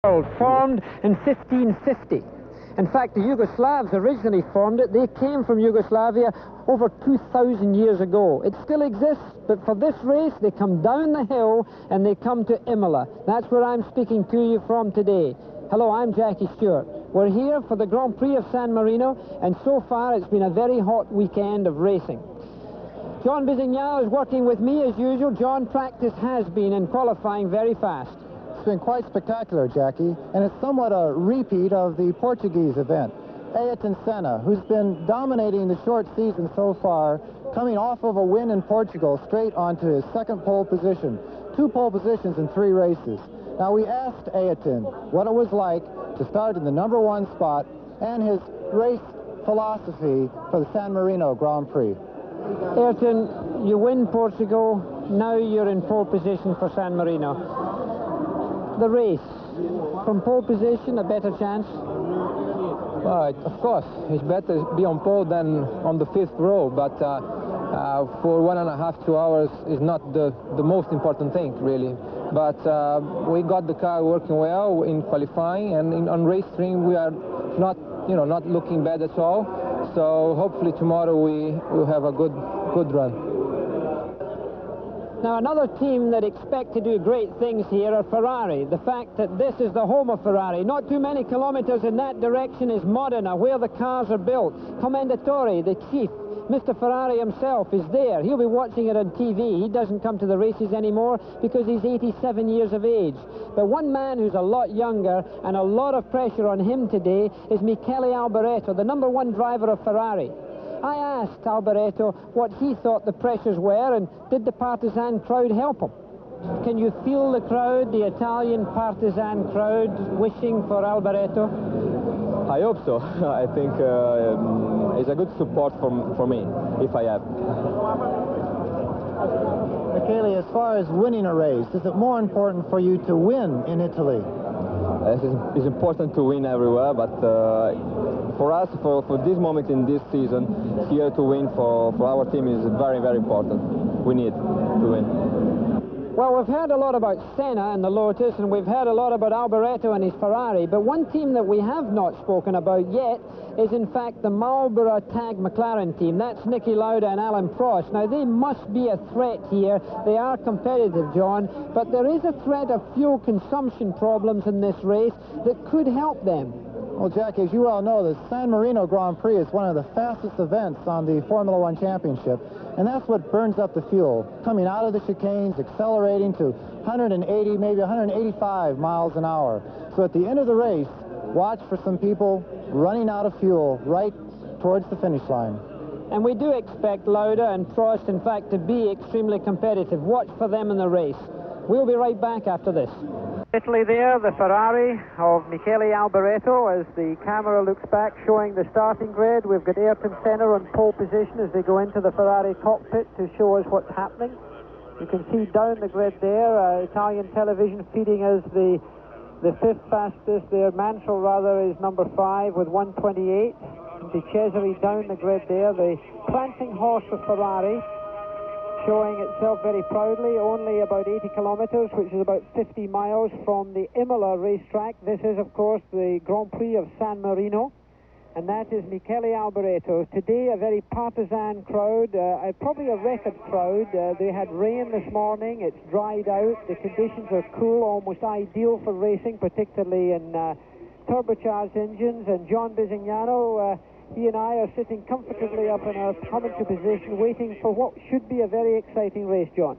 Formed in 1550. In fact, the Yugoslavs originally formed it. They came from Yugoslavia over 2,000 years ago. It still exists, but for this race, they come down the hill and they come to Imola. That's where I'm speaking to you from today. Hello, I'm Jackie Stewart. We're here for the Grand Prix of San Marino, and so far it's been a very hot weekend of racing. John Bizignano is working with me as usual. John, practice has been in qualifying very fast. It's been quite spectacular, Jackie, and it's somewhat a repeat of the Portuguese event. Ayrton Senna, who's been dominating the short season so far, coming off of a win in Portugal straight onto his second pole position. 2 pole positions in 3 races. Now, we asked Ayrton what it was like to start in the #1 spot and his race philosophy for the San Marino Grand Prix. Ayrton, you win Portugal, now you're in pole position for San Marino. The race, from pole position, a better chance? Well, of course, it's better to be on pole than on the 5th row, but for 1.5 to 2 hours is not the most important thing, really. But we got the car working well in qualifying, and on race stream we are not looking bad at all. So hopefully tomorrow we will have a good run. Now, another team that expect to do great things here are Ferrari. The fact that this is the home of Ferrari. Not too many kilometers in that direction is Modena, where the cars are built. Commendatore, the chief, Mr. Ferrari himself, is there. He'll be watching it on TV. He doesn't come to the races anymore because he's 87 years of age. But one man who's a lot younger and a lot of pressure on him today is Michele Alboreto, the #1 driver of Ferrari. I asked Alboreto what he thought the pressures were, and did the partisan crowd help him? Can you feel the crowd, the Italian partisan crowd, wishing for Alboreto? I hope so. I think it's a good support for me, if I have. Michele, as far as winning a race, is it more important for you to win in Italy? It's important to win everywhere, but for us, for this moment in this season, here to win for our team is very, very important. We need to win. Well, we've heard a lot about Senna and the Lotus, and we've heard a lot about Alboreto and his Ferrari, but one team that we have not spoken about yet is, in fact, the Marlboro Tag McLaren team. That's Niki Lauda and Alain Prost. Now, they must be a threat here. They are competitive, John, but there is a threat of fuel consumption problems in this race that could help them. Well, Jackie, as you well know, the San Marino Grand Prix is one of the fastest events on the Formula One Championship, and that's what burns up the fuel. Coming out of the chicanes, accelerating to 180, maybe 185 miles an hour. So at the end of the race, watch for some people running out of fuel right towards the finish line. And we do expect Lauda and Prost, in fact, to be extremely competitive. Watch for them in the race. We'll be right back after this. Italy there, the Ferrari of Michele Alboreto, as the camera looks back showing the starting grid. We've got Ayrton Senna on pole position as they go into the Ferrari cockpit to show us what's happening. You can see down the grid there, Italian television feeding us the 5th fastest there. Mansell rather is #5 with 1:28. De Cesare down the grid there, the prancing horse of Ferrari, showing itself very proudly, only about 80 kilometers, which is about 50 miles from the Imola racetrack. This is, of course, the Grand Prix of San Marino, and that is Michele Alboreto. Today, a very partisan crowd, probably a record crowd. They had rain this morning, it's dried out, the conditions are cool, almost ideal for racing, particularly in turbocharged engines. And John Bizignano, he and I are sitting comfortably up in our commentary position, waiting for what should be a very exciting race, John.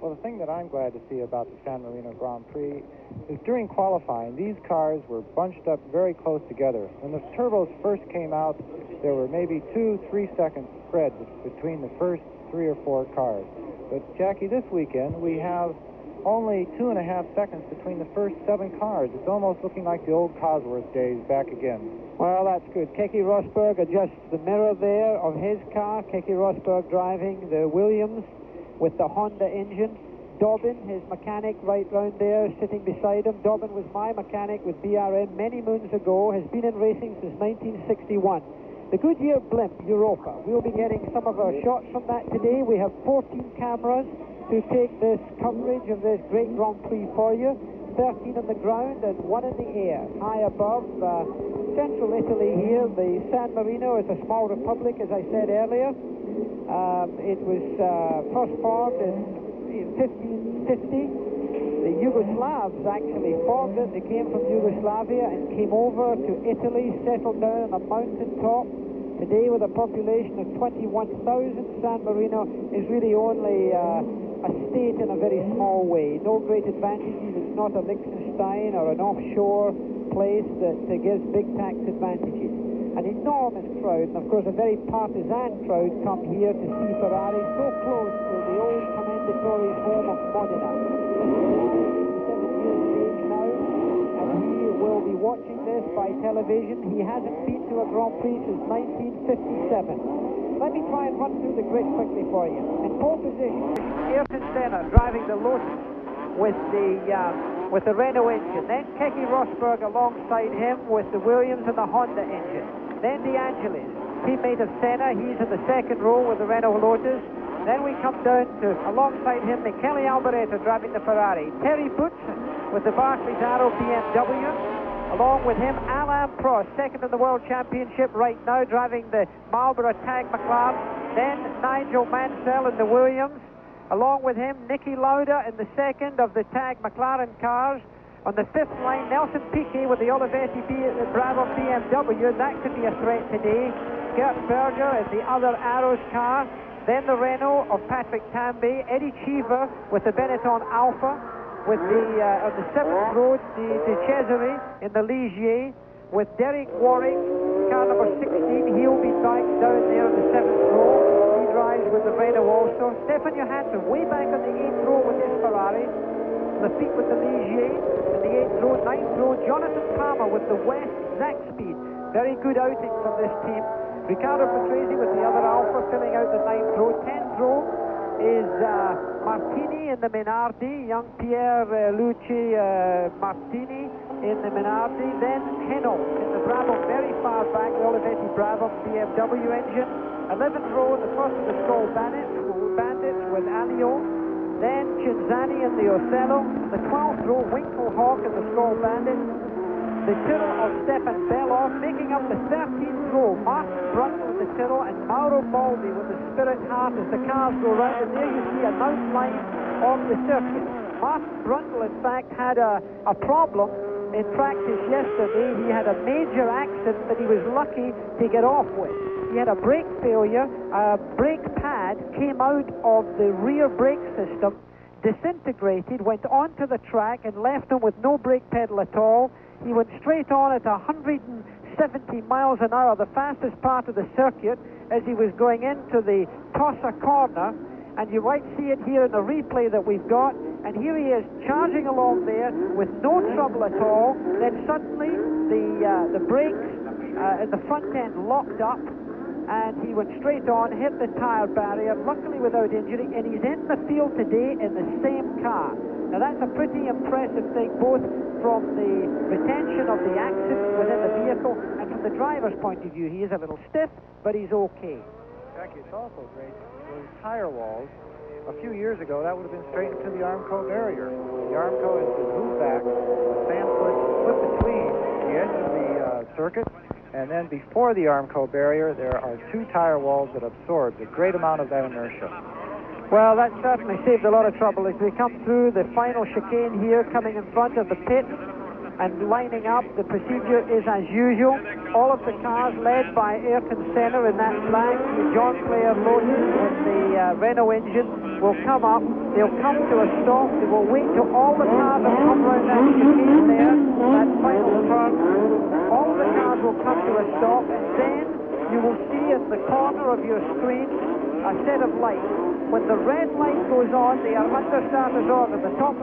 Well, the thing that I'm glad to see about the San Marino Grand Prix is during qualifying, these cars were bunched up very close together. When the turbos first came out, there were maybe 2-3 second spread between the first 3 or 4 cars. But, Jackie, this weekend we have only 2.5 seconds between the first 7 cars. It's almost looking like the old Cosworth days back again. Well, that's good. Keke Rosberg adjusts the mirror there of his car. Keke Rosberg driving the Williams with the Honda engine. Dobbin, his mechanic, right round there, sitting beside him. Dobbin was my mechanic with BRM many moons ago, has been in racing since 1961. The Goodyear blimp, Europa. We'll be getting some of our shots from that today. We have 14 cameras to take this coverage of this great Grand Prix for you. 13 on the ground and 1 in the air, high above central Italy here. The San Marino is a small republic, as I said earlier. It was first formed in 1550. The Yugoslavs actually formed it. They came from Yugoslavia and came over to Italy, settled down on a mountain top. Today, with a population of 21,000, San Marino is really only a state in a very small way. No great advantages. It's not a Liechtenstein or an offshore place that gives big tax advantages. An enormous crowd, and of course a very partisan crowd, come here to see Ferrari so close to the old commendatory home of Modena. 7 years of age now, and he will be watching this by television. He hasn't been to a Grand Prix since 1957. Let me try and run through the grid quickly for you. In pole position, Ayrton Senna driving the Lotus with the Renault engine. Then Keke Rosberg alongside him with the Williams and the Honda engine. Then De Angelis, teammate of Senna. He's in the second row with the Renault Lotus. Then we come down to, alongside him, Michele Alboreto driving the Ferrari. Terry Boots with the Barclays Arrow BMW. Along with him, Alain Prost, second in the World Championship right now, driving the Marlboro Tag McLaren. Then Nigel Mansell in the Williams. Along with him, Niki Lauda in the second of the Tag McLaren cars. On the fifth line, Nelson Piquet with the Olivetti Bravo BMW. That could be a threat today. Gert Berger in the other Arrows car. Then the Renault of Patrick Tambay. Eddie Cheever with the Benetton Alpha. With on the seventh row, De Cesare in the Ligier. With Derek Warwick, car number 16. He'll be down there in the seventh row. He drives with the Renault also. Stefan Johansson way back on the 8th row with his Ferrari. Lafitte with the Ligier in the 8th row. 9th row, Jonathan Palmer with the West Zach Speed. Very good outing from this team. Riccardo Patrese with the other Alpha filling out the 9th row. 10th row is Martini in the Minardi. Young Pierre Luci Martini in the Minardi. Then Heno in the Brabham, very far back, the Olivetti Brabham BMW engine. 11th row, the first of the Skoll Bandits with Alio. Then Cinzani in the Ocello. The 12th row, Winkelhock in the Skoll Bandits. The Tyrrell of Stefan Belloff, making up the 13th row. Mark Brundle with the Tyrrell and Mauro Baldi with the Spirit Heart as the cars go round. And there you see an outline of the circuit. Mark Brundle, in fact, had a problem in practice yesterday. He had a major accident that he was lucky to get off with. He had a brake failure. A brake pad came out of the rear brake system, disintegrated, went onto the track and left him with no brake pedal at all. He went straight on at 170 miles an hour, the fastest part of the circuit, as he was going into the Tossa corner. And you might see it here in the replay that we've got. And here he is charging along there with no trouble at all. Then suddenly the brakes in the front end locked up, and he went straight on, hit the tire barrier, luckily without injury, and he's in the field today in the same car. Now that's a pretty impressive thing, both from the retention of the accident within the vehicle and from the driver's point of view. He is a little stiff, but he's okay. Jackie, it's also great, those tire walls. A few years ago, that would have been straightened to the Armco barrier. The Armco has been moved back, the sand put between the edge of the circuit, and then before the Armco barrier, there are 2 tire walls that absorbed a great amount of that inertia. Well, that certainly saved a lot of trouble as we come through the final chicane here, coming in front of the pit and lining up. The procedure is as usual. All of the cars led by Ayrton Senna in that black John Player Lotus with the Renault engine will come up. They'll come to a stop. They will wait till all the cars have come around that chicane there, that final turn. All of the cars will come to a stop, and then you will see in the corner of your screen a set of lights. When the red light goes on, they are under starter's order. The top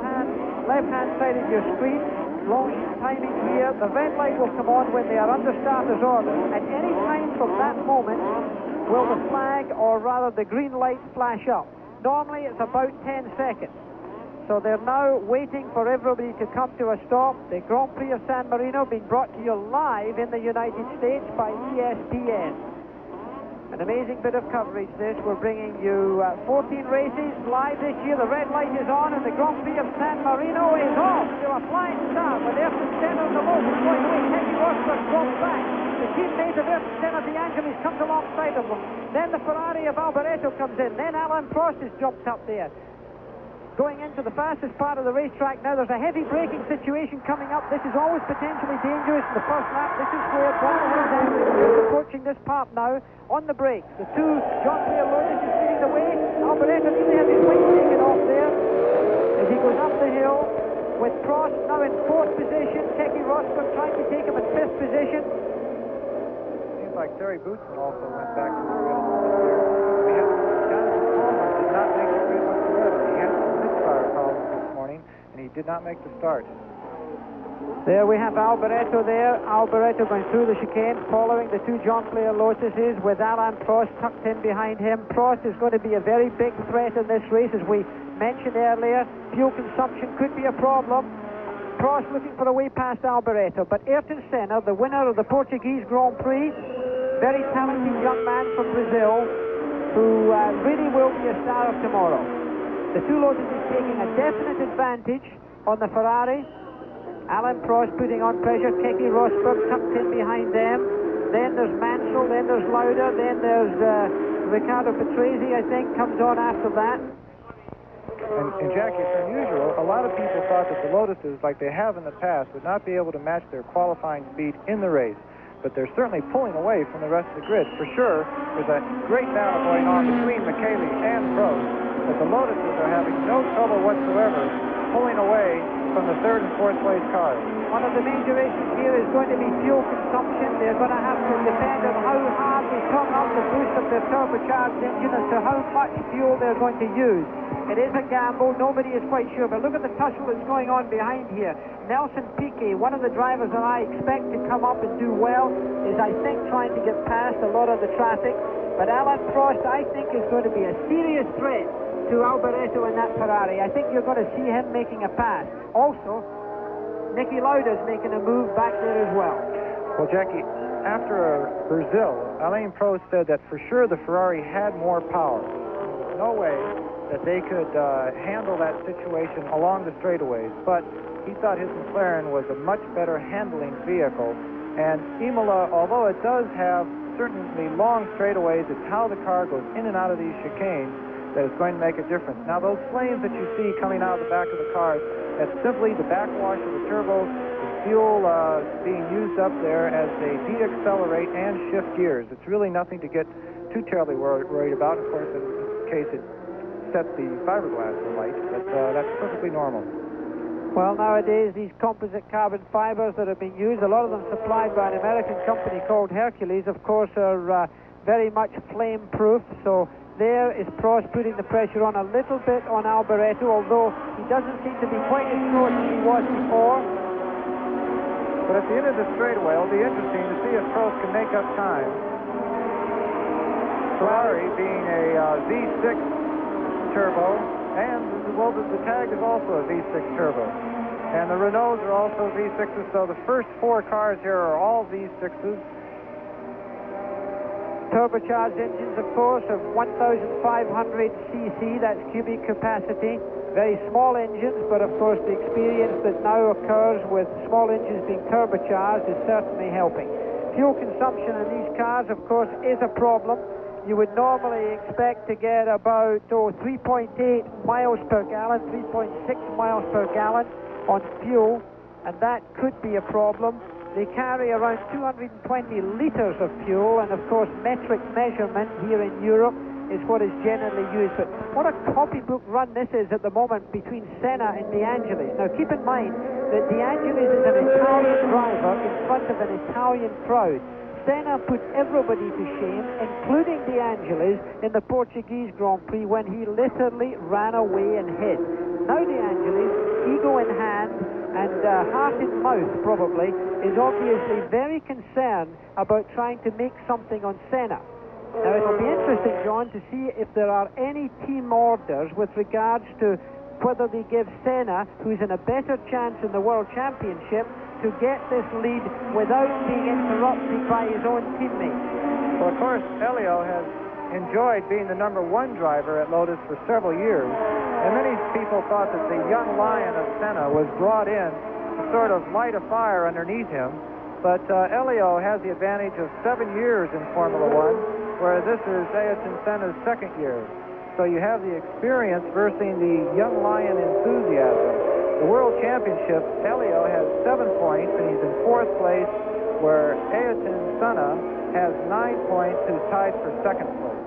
left-hand side of your screen, long timing here, the red light will come on when they are under starter's order. At any time from that moment will the flag, or rather the green light, flash up. Normally it's about 10 seconds. So they're now waiting for everybody to come to a stop. The Grand Prix of San Marino being brought to you live in the United States by ESPN. An amazing bit of coverage this. We're bringing you 14 races live this year. The red light is on and the Grand Prix of San Marino is off to a flying start with Ayrton Senna and the Lotus going away. Teddy Rosberg drops back. The teammate of Ayrton Senna, De Angelis, comes alongside of them. Then the Ferrari of Alboreto comes in. Then Alain Prost is jumped up there. Going into the fastest part of the racetrack now. There's a heavy braking situation coming up. This is always potentially dangerous in the first lap. This is where is approaching this part now on the brakes. The two, John Player Lotus is leading the way. Alboreto nearly has his weight taken off there as he goes up the hill with Prost now in 4th position. Keke Rosberg trying to take him in 5th position. Seems like Terry Boutsen also went back to the grid a little bit there. We have Jonathan Palmer did not make the grid whatsoever. He had some misfire problems this morning, and he did not make the start. There we have Alboreto there. Alboreto going through the chicane, following the two John Player Lotuses with Alain Prost tucked in behind him. Prost is going to be a very big threat in this race, as we mentioned earlier. Fuel consumption could be a problem. Prost looking for a way past Alboreto, but Ayrton Senna, the winner of the Portuguese Grand Prix, very talented young man from Brazil, who really will be a star of tomorrow. The two Lotuses taking a definite advantage on the Ferrari. Alain Prost putting on pressure, Keke Rosberg tucked in behind them. Then there's Mansell, then there's Lauda, then there's Riccardo Patrese, I think, comes on after that. And Jackie, it's unusual. A lot of people thought that the Lotuses, like they have in the past, would not be able to match their qualifying speed in the race. But they're certainly pulling away from the rest of the grid. For sure, there's a great battle going on between Michele and Prost, but the Lotuses are having no trouble whatsoever pulling away from the 3rd and 4th place cars. One of the major issues here is going to be fuel consumption. They're going to have to depend on how hard they turn up the boost of their turbocharged engine as to how much fuel they're going to use. It is a gamble. Nobody is quite sure. But look at the tussle that's going on behind here. Nelson Piquet, one of the drivers that I expect to come up and do well, is, I think, trying to get past a lot of the traffic. But Alain Prost, I think, is going to be a serious threat to Alboreto in that Ferrari. I think you're going to see him making a pass. Also, Niki Lauda's making a move back there as well. Well, Jackie, after Brazil, Alain Prost said that for sure the Ferrari had more power. No way that they could handle that situation along the straightaways, but he thought his McLaren was a much better handling vehicle. And Imola, although it does have certainly long straightaways, it's how the car goes in and out of these chicanes that is going to make a difference. Now, those flames that you see coming out of the back of the cars, that's simply the backwash of the turbos, the fuel being used up there as they de-accelerate and shift gears. It's really nothing to get too terribly worried about. Of course, in this case, it sets the fiberglass alight, but that's perfectly normal. Well, nowadays, these composite carbon fibers that are being used, a lot of them supplied by an American company called Hercules, of course, are very much flame-proof, so there is Prost putting the pressure on a little bit on Alboreto, although he doesn't seem to be quite as short as he was before. But at the end of the straightaway, it'll be interesting to see if Prost can make up time. Ferrari being a V6 turbo, and well, the tag is also a V6 turbo. And the Renaults are also V6s, so the first 4 cars here are all V6s. Turbocharged engines, of course, of 1,500 cc, that's cubic capacity. Very small engines, but of course the experience that now occurs with small engines being turbocharged is certainly helping. Fuel consumption in these cars, of course, is a problem. You would normally expect to get about 3.8 miles per gallon, 3.6 miles per gallon on fuel, and that could be a problem. They carry around 220 litres of fuel, and of course metric measurement here in Europe is what is generally used. But what a copybook run this is at the moment between Senna and De Angelis. Now keep in mind that De Angelis is an Italian driver in front of an Italian crowd. Senna put everybody to shame, including De Angelis, in the Portuguese Grand Prix when he literally ran away and hid. Now De Angelis, ego in hand and heart in mouth probably, is obviously very concerned about trying to make something on Senna. Now it'll be interesting, John, to see if there are any team orders with regards to whether they give Senna, who's in a better chance in the World Championship, to get this lead without being interrupted by his own teammates. Well, of course, Elio has enjoyed being the #1 driver at Lotus for several years, and many people thought that the young lion of Senna was brought in to sort of light a fire underneath him. But Elio has the advantage of 7 years in Formula One, where this is Ayrton Senna's 2nd year. So you have the experience versus the young lion enthusiasm. The World Championship, Elio has 7 points, and he's in 4th place, where Ayrton Senna has 9 points, who's tied for 2nd place.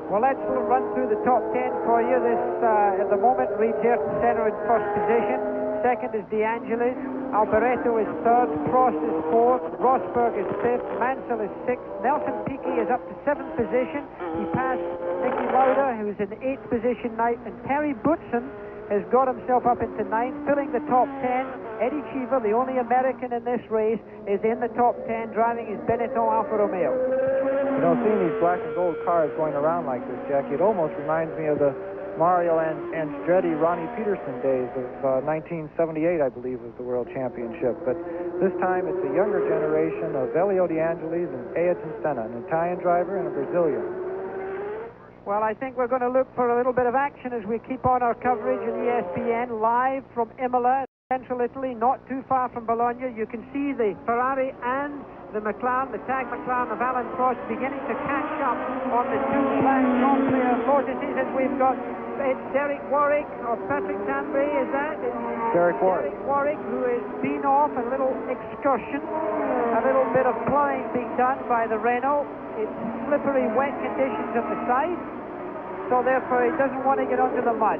Well, let's run through the top 10 for you. This, at the moment, reads Ayrton Senna in 1st position. 2nd is De Angelis. Alboreto is 3rd. Prost is 4th. Rosberg is 5th. Mansell is 6th. Nelson Piquet is up to 7th position. He passed Niki Lauda, who's in 8th position now, and Terry Boutsen has got himself up into 9th, filling the top 10. Eddie Cheever, the only American in this race, is in the top 10, driving his Benetton Alfa Romeo. You know, seeing these black and gold cars going around like this, Jackie, it almost reminds me of the Mario Andretti, Ronnie Peterson days of 1978, I believe, was the World Championship. But this time it's a younger generation of Elio De Angelis and Ayrton Senna, an Italian driver and a Brazilian. Well, I think we're going to look for a little bit of action as we keep on our coverage in ESPN, live from Imola, central Italy, not too far from Bologna. You can see the Ferrari and the McLaren, the tag McLaren of Alan Prost, beginning to catch up on the 2 black non-player Lotuses, as we've got. It's Derek Warwick or Patrick Tambay, is that? Derek Warwick. Derek Warwick, who has been off a little excursion, a little bit of plowing being done by the Renault. It's slippery, wet conditions at the side, so therefore he doesn't want to get under the mud.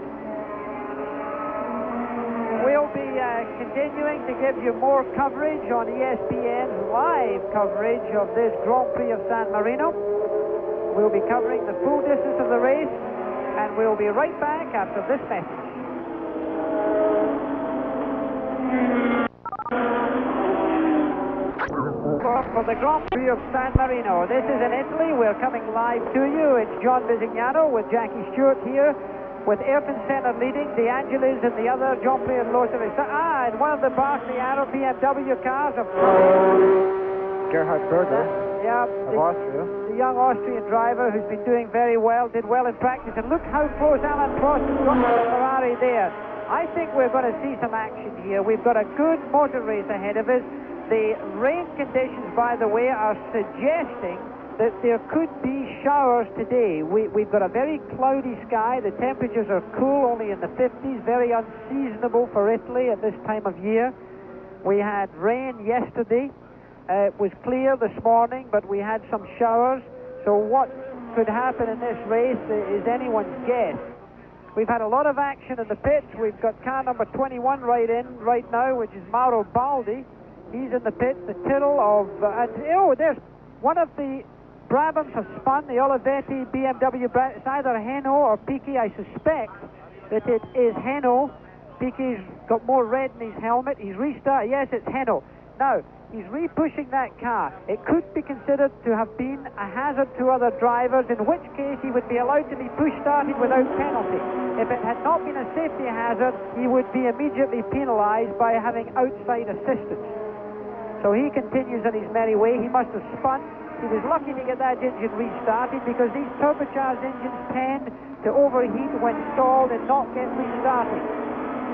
We'll be continuing to give you more coverage on ESPN's live coverage of this Grand Prix of San Marino. We'll be covering the full distance of the race, and we'll be right back after this message. For the Grand Prix of San Marino. This is in Italy. We're coming live to you. It's John Visignano with Jackie Stewart here, with Ayrton Senna leading, De Angelis and the other Jean-Pierre Loser. And one of the Barciano BMW cars of Gerhard Berger of Austria. The young Austrian driver who's been doing very well, did well in practice. And look how close Alan Prost has got to the Ferrari there. I think we're going to see some action here. We've got a good motor race ahead of us. The rain conditions, by the way, are suggesting that there could be showers today. We've got a very cloudy sky. The temperatures are cool, only in the 50s, very unseasonable for Italy at this time of year. We had rain yesterday. It was clear this morning, but we had some showers. So what could happen in this race is anyone's guess. We've had a lot of action in the pits. We've got car number 21 right now, which is Mauro Baldi. He's in the pits. The Tyrrell of... there's one of the Brabhams have spun, the Olivetti BMW. It's either Heno or Piquet. I suspect that it is Heno. Piquet's got more red in his helmet. He's restarted. Yes, it's Heno. Now, he's re-pushing that car. It could be considered to have been a hazard to other drivers, in which case he would be allowed to be push-started without penalty. If it had not been a safety hazard, he would be immediately penalized by having outside assistance. So he continues on his merry way. He must have spun. He was lucky to get that engine restarted, because these turbocharged engines tend to overheat when stalled and not get restarted.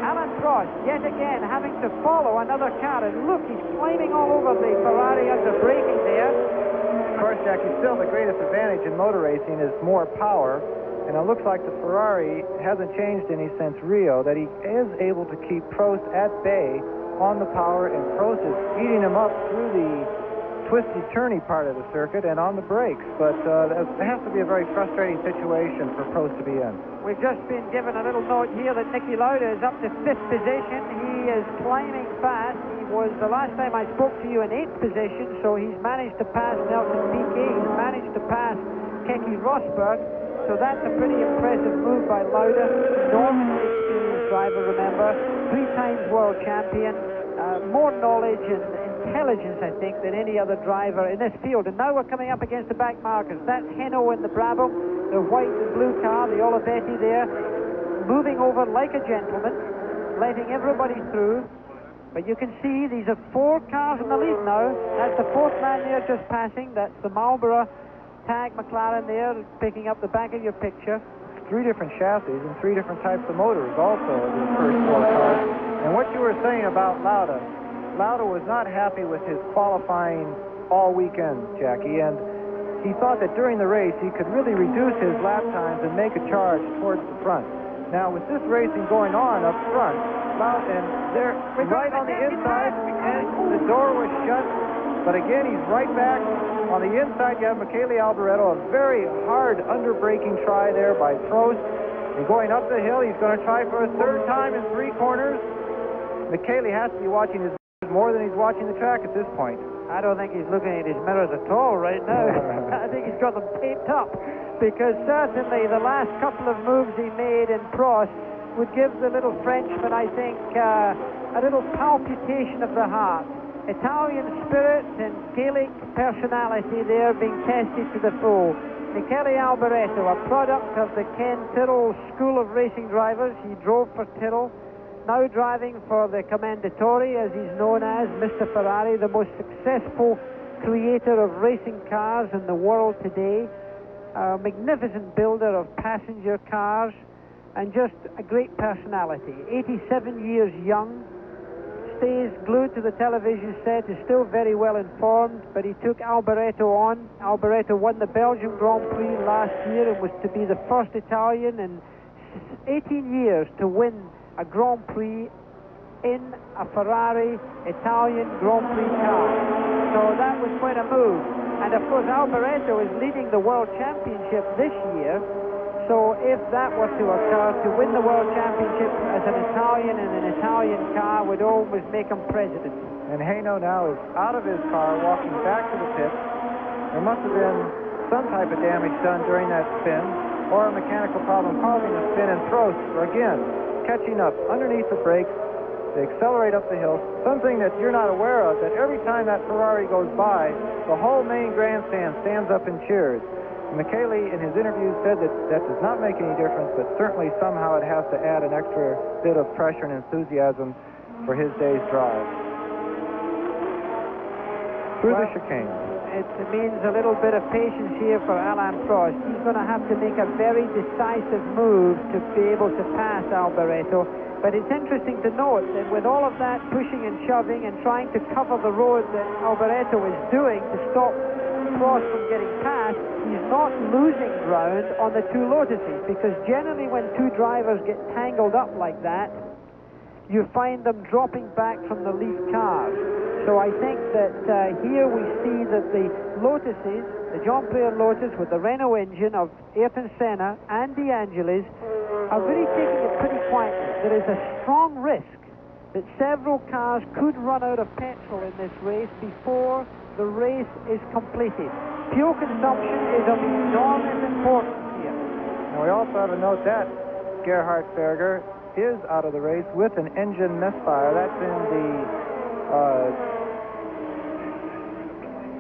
Alan Prost, yet again, having to follow another car, and look, he's climbing all over the Ferrari under braking there. Of course, Jackie, still the greatest advantage in motor racing is more power, and it looks like the Ferrari hasn't changed any since Rio, that he is able to keep Prost at bay on the power, and Prost is beating him up through the twisty, turny part of the circuit and on the brakes. But it has to be a very frustrating situation for Prost to be in. We've just been given a little note here that Niki Lauda is up to 5th position. He is climbing fast. He was, the last time I spoke to you, in 8th position, so he's managed to pass Nelson Piquet. He's managed to pass Keke Rosberg. So that's a pretty impressive move by Lauda. Enormously experienced driver, remember. 3 times world champion. More knowledge and intelligence, I think, than any other driver in this field. And now we're coming up against the back markers. That's Heno in the Brabham, the white and blue car, the Olivetti there, moving over like a gentleman, letting everybody through. But you can see these are 4 cars in the lead now. That's the 4th man there just passing. That's the Marlboro tag McLaren there, picking up the back of your picture. 3 different chassis and 3 different types of motors also in the first 4 cars. And what you were saying about Lauda was not happy with his qualifying all weekend, Jackie, and he thought that during the race he could really reduce his lap times and make a charge towards the front. Now with this racing going on up front, Lauda, and they're right on the inside, and the door was shut, but again he's right back. On the inside, you have Michele Alboreto, a very hard under-braking try there by Prost. And going up the hill, he's going to try for a 3rd time in 3 corners. Michele has to be watching his more than he's watching the track at this point. I don't think he's looking at his mirrors at all right now. I think he's got them taped up, because certainly the last couple of moves he made in Prost would give the little Frenchman, I think, a little palpitation of the heart. Italian spirit and Gaelic personality there being tested to the full. Michele Alboreto, a product of the Ken Tyrrell School of Racing Drivers. He drove for Tyrrell, now driving for the Commendatore, as he's known as, Mr. Ferrari, the most successful creator of racing cars in the world today, a magnificent builder of passenger cars, and just a great personality. 87 years young, stays glued to the television set, is still very well informed, but he took Alboreto on. Alboreto won the Belgian Grand Prix last year and was to be the first Italian in 18 years to win a Grand Prix in a Ferrari Italian Grand Prix car. So that was quite a move. And of course Alboreto is leading the World Championship this year. So if that were to occur, to win the World Championship as an Italian in an Italian car would always make him president. And Haino now is out of his car, walking back to the pit. There must have been some type of damage done during that spin, or a mechanical problem causing the spin, and Prost, again, catching up underneath the brakes. They accelerate up the hill. Something that you're not aware of, that every time that Ferrari goes by, the whole main grandstand stands up and cheers. Michele, in his interview, said that that does not make any difference, but certainly somehow it has to add an extra bit of pressure and enthusiasm for his day's drive. Through the chicane. It means a little bit of patience here for Alain Prost. He's going to have to make a very decisive move to be able to pass Alboreto. But it's interesting to note that with all of that pushing and shoving and trying to cover the road that Alboreto is doing to stop Prost from getting past, he's not losing ground on the 2 Lotuses, because generally when 2 drivers get tangled up like that, you find them dropping back from the lead cars. So I think that here we see that the Lotuses, the John Player Lotus with the Renault engine of Ayrton Senna and De Angelis, are really taking it pretty quietly. There is a strong risk that several cars could run out of petrol in this race before the race is completed. Fuel consumption is of enormous importance here. And we also have a note that Gerhard Berger is out of the race with an engine misfire. That's in the...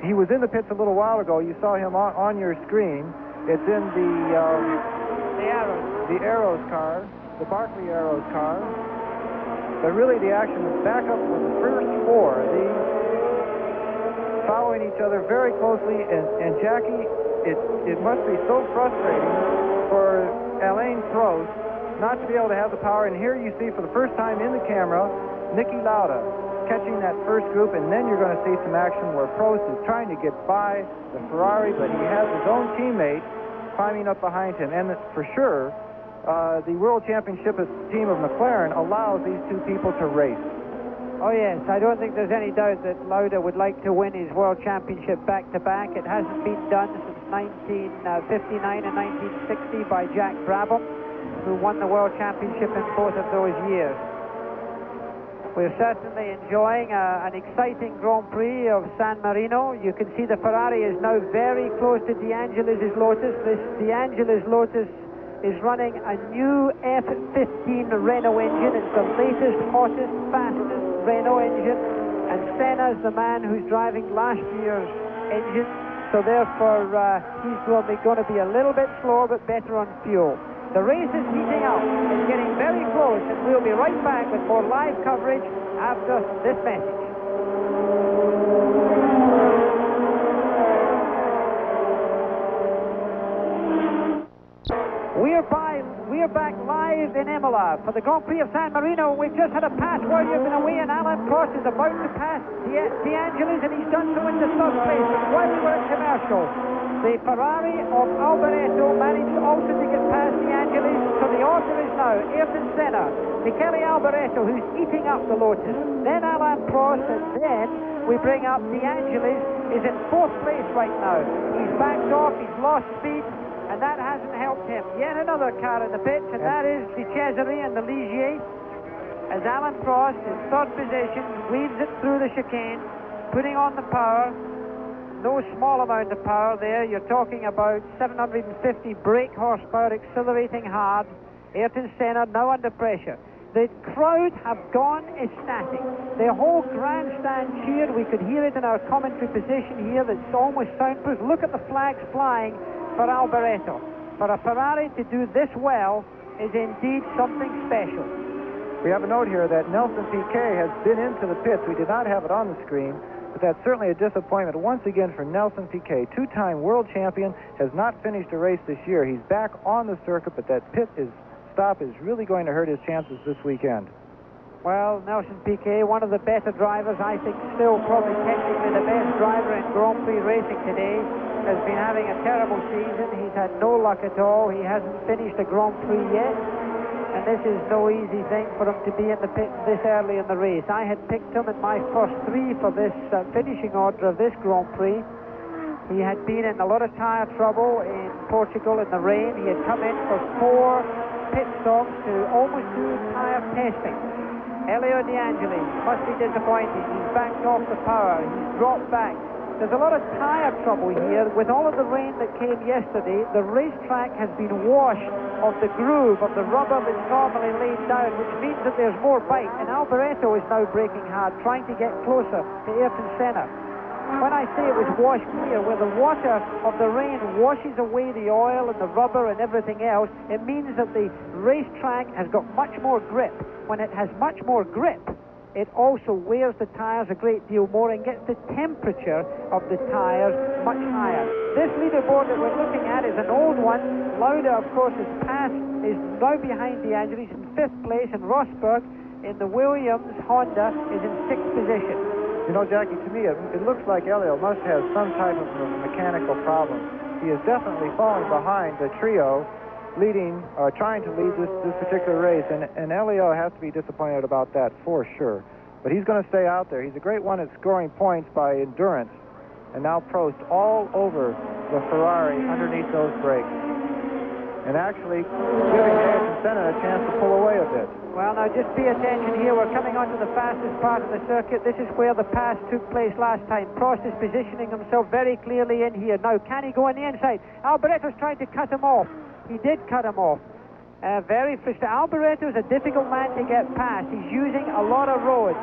he was in the pits a little while ago. You saw him on your screen. It's in the Arrows car, the Barkley Arrows car. But really the action is back up with the first 4. These following each other very closely, and Jackie, it must be so frustrating for Alain Prost not to be able to have the power. And here you see for the first time in the camera Niki Lauda catching that first group, and then you're going to see some action where Prost is trying to get by the Ferrari, but he has his own teammate climbing up behind him. And for sure the World Championship team of McLaren allows these 2 people to race. Oh yes, I don't think there's any doubt that Lauda would like to win his World Championship back-to-back. It hasn't been done since 1959 and 1960 by Jack Brabham, who won the World Championship in both of those years. We're certainly enjoying an exciting Grand Prix of San Marino. You can see the Ferrari is now very close to De Angelis' Lotus. This De Angelis Lotus is running a new F15 Renault engine. It's the latest, hottest, fastest Renault engine, and Senna's the man who's driving last year's engine, so therefore he's going to be a little bit slower but better on fuel. The race is heating up. It's getting very close, and we'll be right back with more live coverage after this message. Senna for the Grand Prix of San Marino. We've just had a pass where you've been away, and Alain Prost is about to pass De Angelis, and he's done so into third place. But while we were at commercial, the Ferrari of Alboreto managed also to get past De Angelis. So the order is now Ayrton Senna, Michele Alboreto, who's eating up the Lotus, then Alain Prost, and then we bring up De Angelis, is in fourth place right now. He's backed off, he's lost speed, and that hasn't helped him. Yet another car in the pits, and that is the Cesare and the Ligier, as Alain Prost in third position weaves it through the chicane, putting on the power. No small amount of power there. You're talking about 750 brake horsepower, accelerating hard. Ayrton Senna now under pressure. The crowd have gone ecstatic. The whole grandstand cheered. We could hear it in our commentary position here. That's almost soundproof. Look at the flags flying for Alboreto. For a Ferrari to do this well is indeed something special. We have a note here that Nelson Piquet has been into the pits. We did not have it on the screen, but that's certainly a disappointment once again for Nelson Piquet. Two-time world champion, has not finished a race this year. He's back on the circuit, but that stop is really going to hurt his chances this weekend. Well, Nelson Piquet, one of the better drivers, I think still probably technically the best driver in Grand Prix racing today, has been having a terrible season. He's had no luck at all. He hasn't finished a Grand Prix yet, and this is no easy thing for him to be in the pits this early in the race. I had picked him in my first three for this finishing order of this Grand Prix. He had been in a lot of tyre trouble in Portugal in the rain. He had come in for 4 pit stops to almost do tyre testing. Elio De Angelis must be disappointing. He's backed off the power. He's dropped back. There's a lot of tyre trouble here. With all of the rain that came yesterday, the racetrack has been washed of the groove of the rubber that's normally laid down, which means that there's more bite. And Alboreto is now braking hard, trying to get closer to Ayrton Senna. When I say it was washed clear, where the water of the rain washes away the oil and the rubber and everything else, it means that the racetrack has got much more grip. When it has much more grip, it also wears the tyres a great deal more and gets the temperature of the tyres much higher. This leaderboard that we're looking at is an old one. Lauda, of course, is now behind De Angelis in 5th place, and Rosberg in the Williams Honda is in 6th position. You know, Jackie, to me, it looks like Elio must have some type of mechanical problem. He is definitely falling behind the trio trying to lead this particular race, and Elio has to be disappointed about that for sure. But he's going to stay out there. He's a great one at scoring points by endurance, and now Prost all over the Ferrari underneath those brakes, and actually giving Ayrton Senna a chance to pull away a bit. Well, now just pay attention here. We're coming onto the fastest part of the circuit. This is where the pass took place last time. Prost is positioning himself very clearly in here. Now, can he go on the inside? Alboreto's trying to cut him off. He did cut him off. Very frustrating. Alboreto is a difficult man to get past. He's using a lot of road.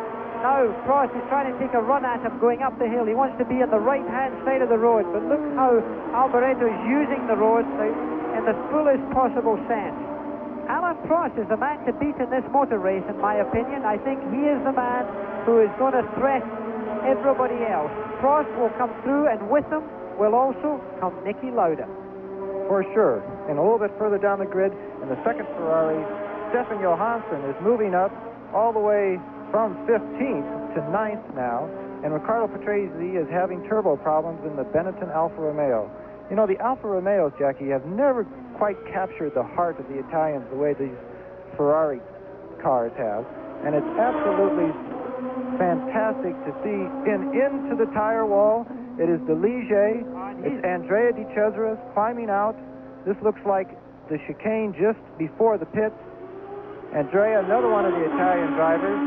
Now Prost is trying to take a run at him going up the hill. He wants to be on the right-hand side of the road. But look how Alboreto is using the road in the fullest possible sense. Alain Prost is the man to beat in this motor race, in my opinion. I think he is the man who is going to threaten everybody else. Prost will come through, and with him will also come Niki Lauda. For sure. And a little bit further down the grid, in the second Ferrari, Stefan Johansson is moving up all the way from 15th to 9th now, and Riccardo Patrese is having turbo problems in the Benetton Alfa Romeo. You know, the Alfa Romeos, Jackie, have never quite captured the heart of the Italians the way these Ferrari cars have, and it's absolutely fantastic to see into the tire wall. It is the Ligier. It's Andrea Di Cesaris climbing out. This looks like the chicane just before the pits. Andrea, another one of the Italian drivers,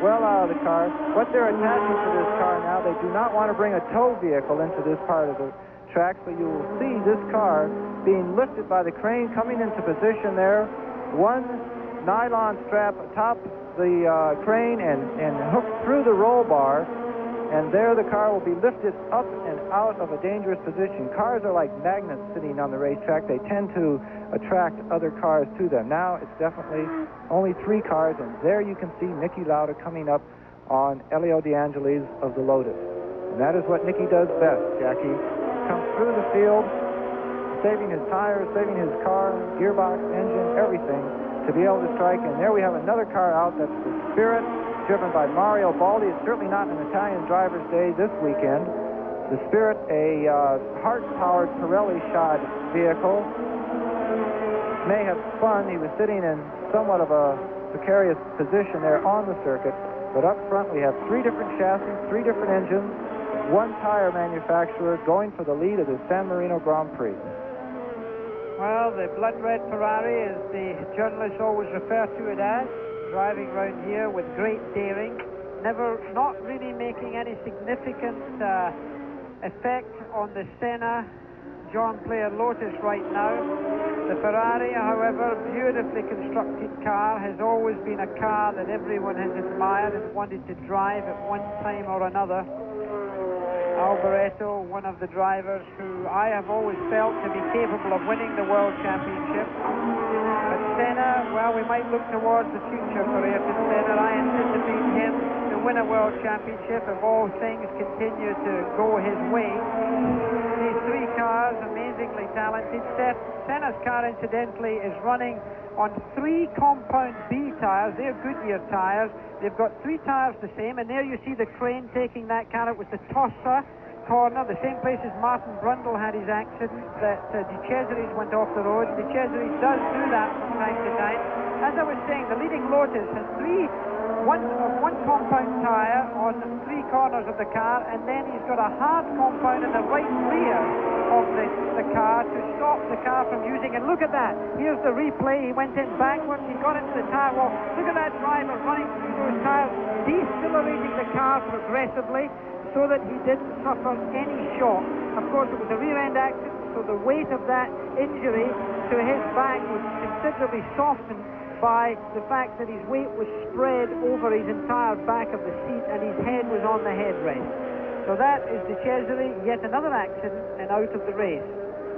well out of the car. What they're attaching to this car now, they do not want to bring a tow vehicle into this part of the track, so you will see this car being lifted by the crane, coming into position there. One nylon strap atop the crane and hooked through the roll bar. And there the car will be lifted up and out of a dangerous position. Cars are like magnets sitting on the racetrack. They tend to attract other cars to them. Now it's definitely only 3 cars, and there you can see Niki Lauda coming up on Elio De Angelis of the Lotus. And that is what Niki does best, Jackie. Comes through the field, saving his tires, saving his car, gearbox, engine, everything, to to be able to strike. And there we have another car out. That's the Spirit, driven by Mario Baldi. It's certainly not an Italian driver's day this weekend. The Spirit, a Hart-powered Pirelli-shod vehicle. May have spun. He was sitting in somewhat of a precarious position there on the circuit. But up front we have 3 different chassis, 3 different engines, 1 tire manufacturer going for the lead of the San Marino Grand Prix. Well, the blood red Ferrari, as the journalists always refer to it as, driving around here with great daring, not really making any significant effect on the Senna John Player Lotus right now. The Ferrari, however, beautifully constructed car, has always been a car that everyone has admired and wanted to drive at one time or another. Alboreto, one of the drivers who I have always felt to be capable of winning the World Championship. But Senna, well, we might look towards the future for Ayrton Senna. I anticipate him to win a World Championship if all things continue to go his way. These 3 cars, amazingly talented. Senna's car, incidentally, is running on 3 compound B tires. They're Goodyear tires. They've got 3 tires the same, and there you see the crane taking that car. It was the Tossa corner, the same place as Martin Brundle had his accident, that De Cesaris went off the road. De Cesaris does do that from time to time. As I was saying, the leading Lotus has one compound tire on 3 corners of the car, and then he's got a hard compound in the right rear of the car to stop the car from using. And look at that, here's the replay. He went in backwards, he got into the tire wall. Look at that driver running through those tires, decelerating the car progressively so that he didn't suffer any shock. Of course, it was a rear end accident, so the weight of that injury to his back was considerably softened by the fact that his weight was spread over his entire back of the seat and his head was on the headrest. So that is De Cesare, yet another accident and out of the race.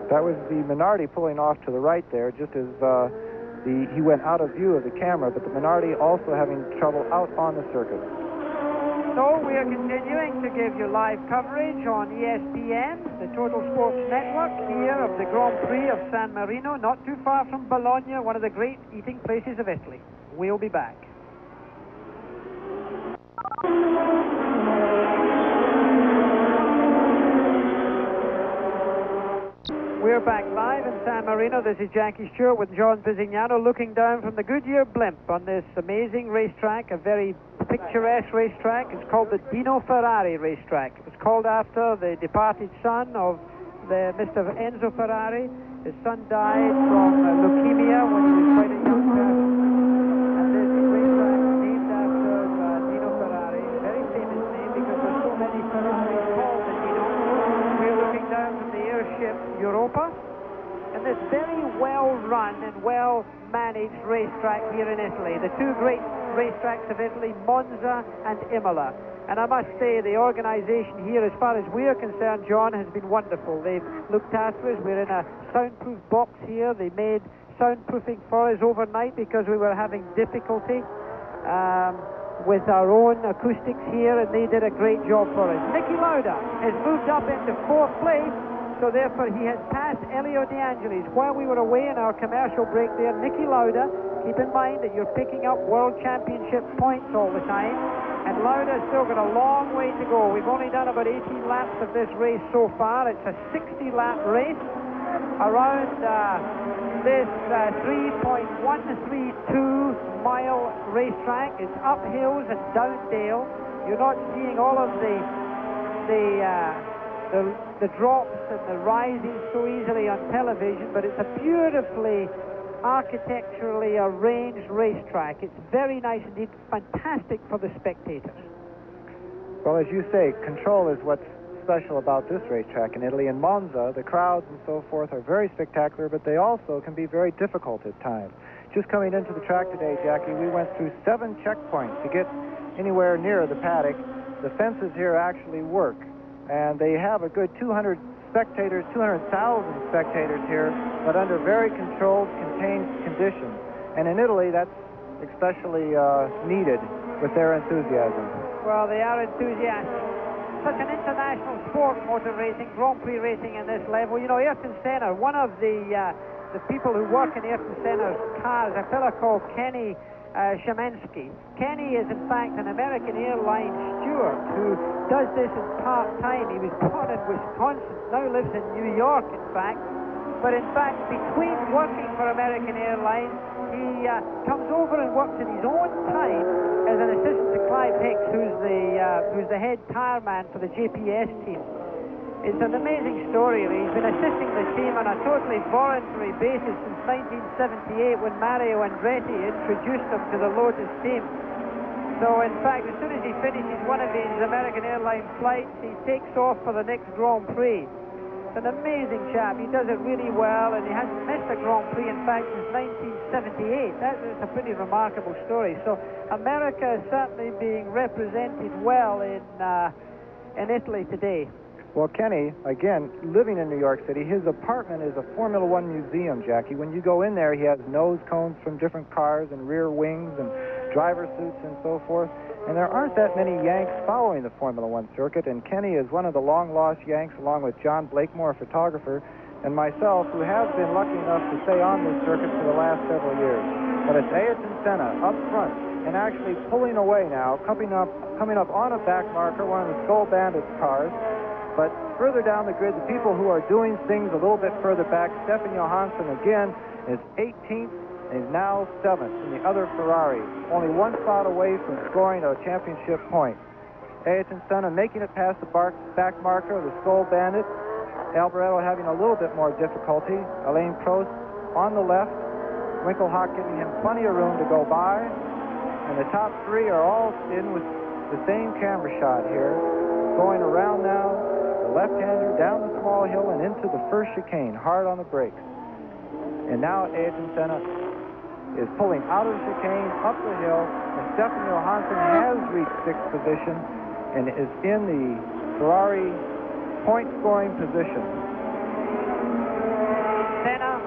That was the Minardi pulling off to the right there, just as he went out of view of the camera, but the Minardi also having trouble out on the circuit. So we are continuing to give you live coverage on ESPN, the Total Sports Network, here of the Grand Prix of San Marino, not too far from Bologna, one of the great eating places of Italy. We'll be back. We're back live in San Marino. This is Jackie Stewart with John Pisignano looking down from the Goodyear blimp on this amazing racetrack, a very picturesque racetrack. It's called the Dino Ferrari racetrack. It was called after the departed son of Mr. Enzo Ferrari. His son died from leukemia when he was quite a young person. And this racetrack is named after Dino Ferrari, a very famous name because there's so many Ferraris called the Dino. We're looking down from the airship Europa, and this very well-run and well-managed racetrack here in Italy. The 2 great racetracks of Italy, Monza and Imola. And I must say, the organization here, as far as we're concerned, John, has been wonderful. They've looked after us. We're in a soundproof box here. They made soundproofing for us overnight because we were having difficulty with our own acoustics here, and they did a great job for us. Niki Lauda has moved up into 4th place, so therefore he has passed Elio De Angelis. While we were away in our commercial break there, Niki Lauda, keep in mind that you're picking up World Championship points all the time, and Lauda's still got a long way to go. We've only done about 18 laps of this race so far. It's a 60-lap race around this 3.132-mile racetrack. It's up hills and down dale. You're not seeing all of the drops and the rising so easily on television, but it's a beautifully architecturally arranged racetrack. It's very nice indeed, fantastic for the spectators. Well, as you say, control is what's special about this racetrack in Italy. In Monza, the crowds and so forth are very spectacular, but they also can be very difficult at times. Just coming into the track today, Jackie, we went through 7 checkpoints to get anywhere near the paddock. The fences here actually work, and they have a good 200,000 spectators here, but under very controlled, contained conditions. And in Italy, that's especially needed with their enthusiasm. Well, they are enthusiastic. Such an international sport, motor racing, Grand Prix racing in this level. You know, Ayrton Senna, one of the the people who work in Ayrton Senna's cars, a fellow called Kenny Shemansky. Kenny is in fact an American Airlines steward who does this in part-time. He was born in Wisconsin, now lives in New York in fact. But in fact, between working for American Airlines, he comes over and works in his own time as an assistant to Clive Hicks, who's the head tire man for the JPS team. It's an amazing story. He's been assisting the team on a totally voluntary basis since 1978 when Mario Andretti introduced him to the Lotus team. So in fact, as soon as he finishes one of his American Airlines flights, he takes off for the next Grand Prix. It's an amazing chap. He does it really well, and he hasn't missed a Grand Prix, in fact, since 1978. That's a pretty remarkable story. So America is certainly being represented well in Italy today. Well, Kenny, again, living in New York City, his apartment is a Formula One museum, Jackie. When you go in there, he has nose cones from different cars and rear wings and driver suits and so forth. And there aren't that many Yanks following the Formula One circuit, and Kenny is one of the long-lost Yanks, along with John Blakemore, a photographer, and myself, who have been lucky enough to stay on this circuit for the last several years. But it's Ayrton Senna up front and actually pulling away now, coming up on a back marker, one of the Skull Bandits cars. But further down the grid, the people who are doing things a little bit further back, Stefan Johansson again is 18th. And he's now 7th in the other Ferrari, only one spot away from scoring a championship point. Ayrton Senna making it past the back marker of the Skull Bandit. Alboreto having a little bit more difficulty. Alain Prost on the left. Winkelhock giving him plenty of room to go by. And the top three are all in with the same camera shot here. Going around now, the left-hander down the small hill and into the first chicane, hard on the brakes. And now Ayrton Senna is pulling out of the chicane, up the hill, and Stefan Johansson has reached 6th position and is in the Ferrari point-scoring position. Senna,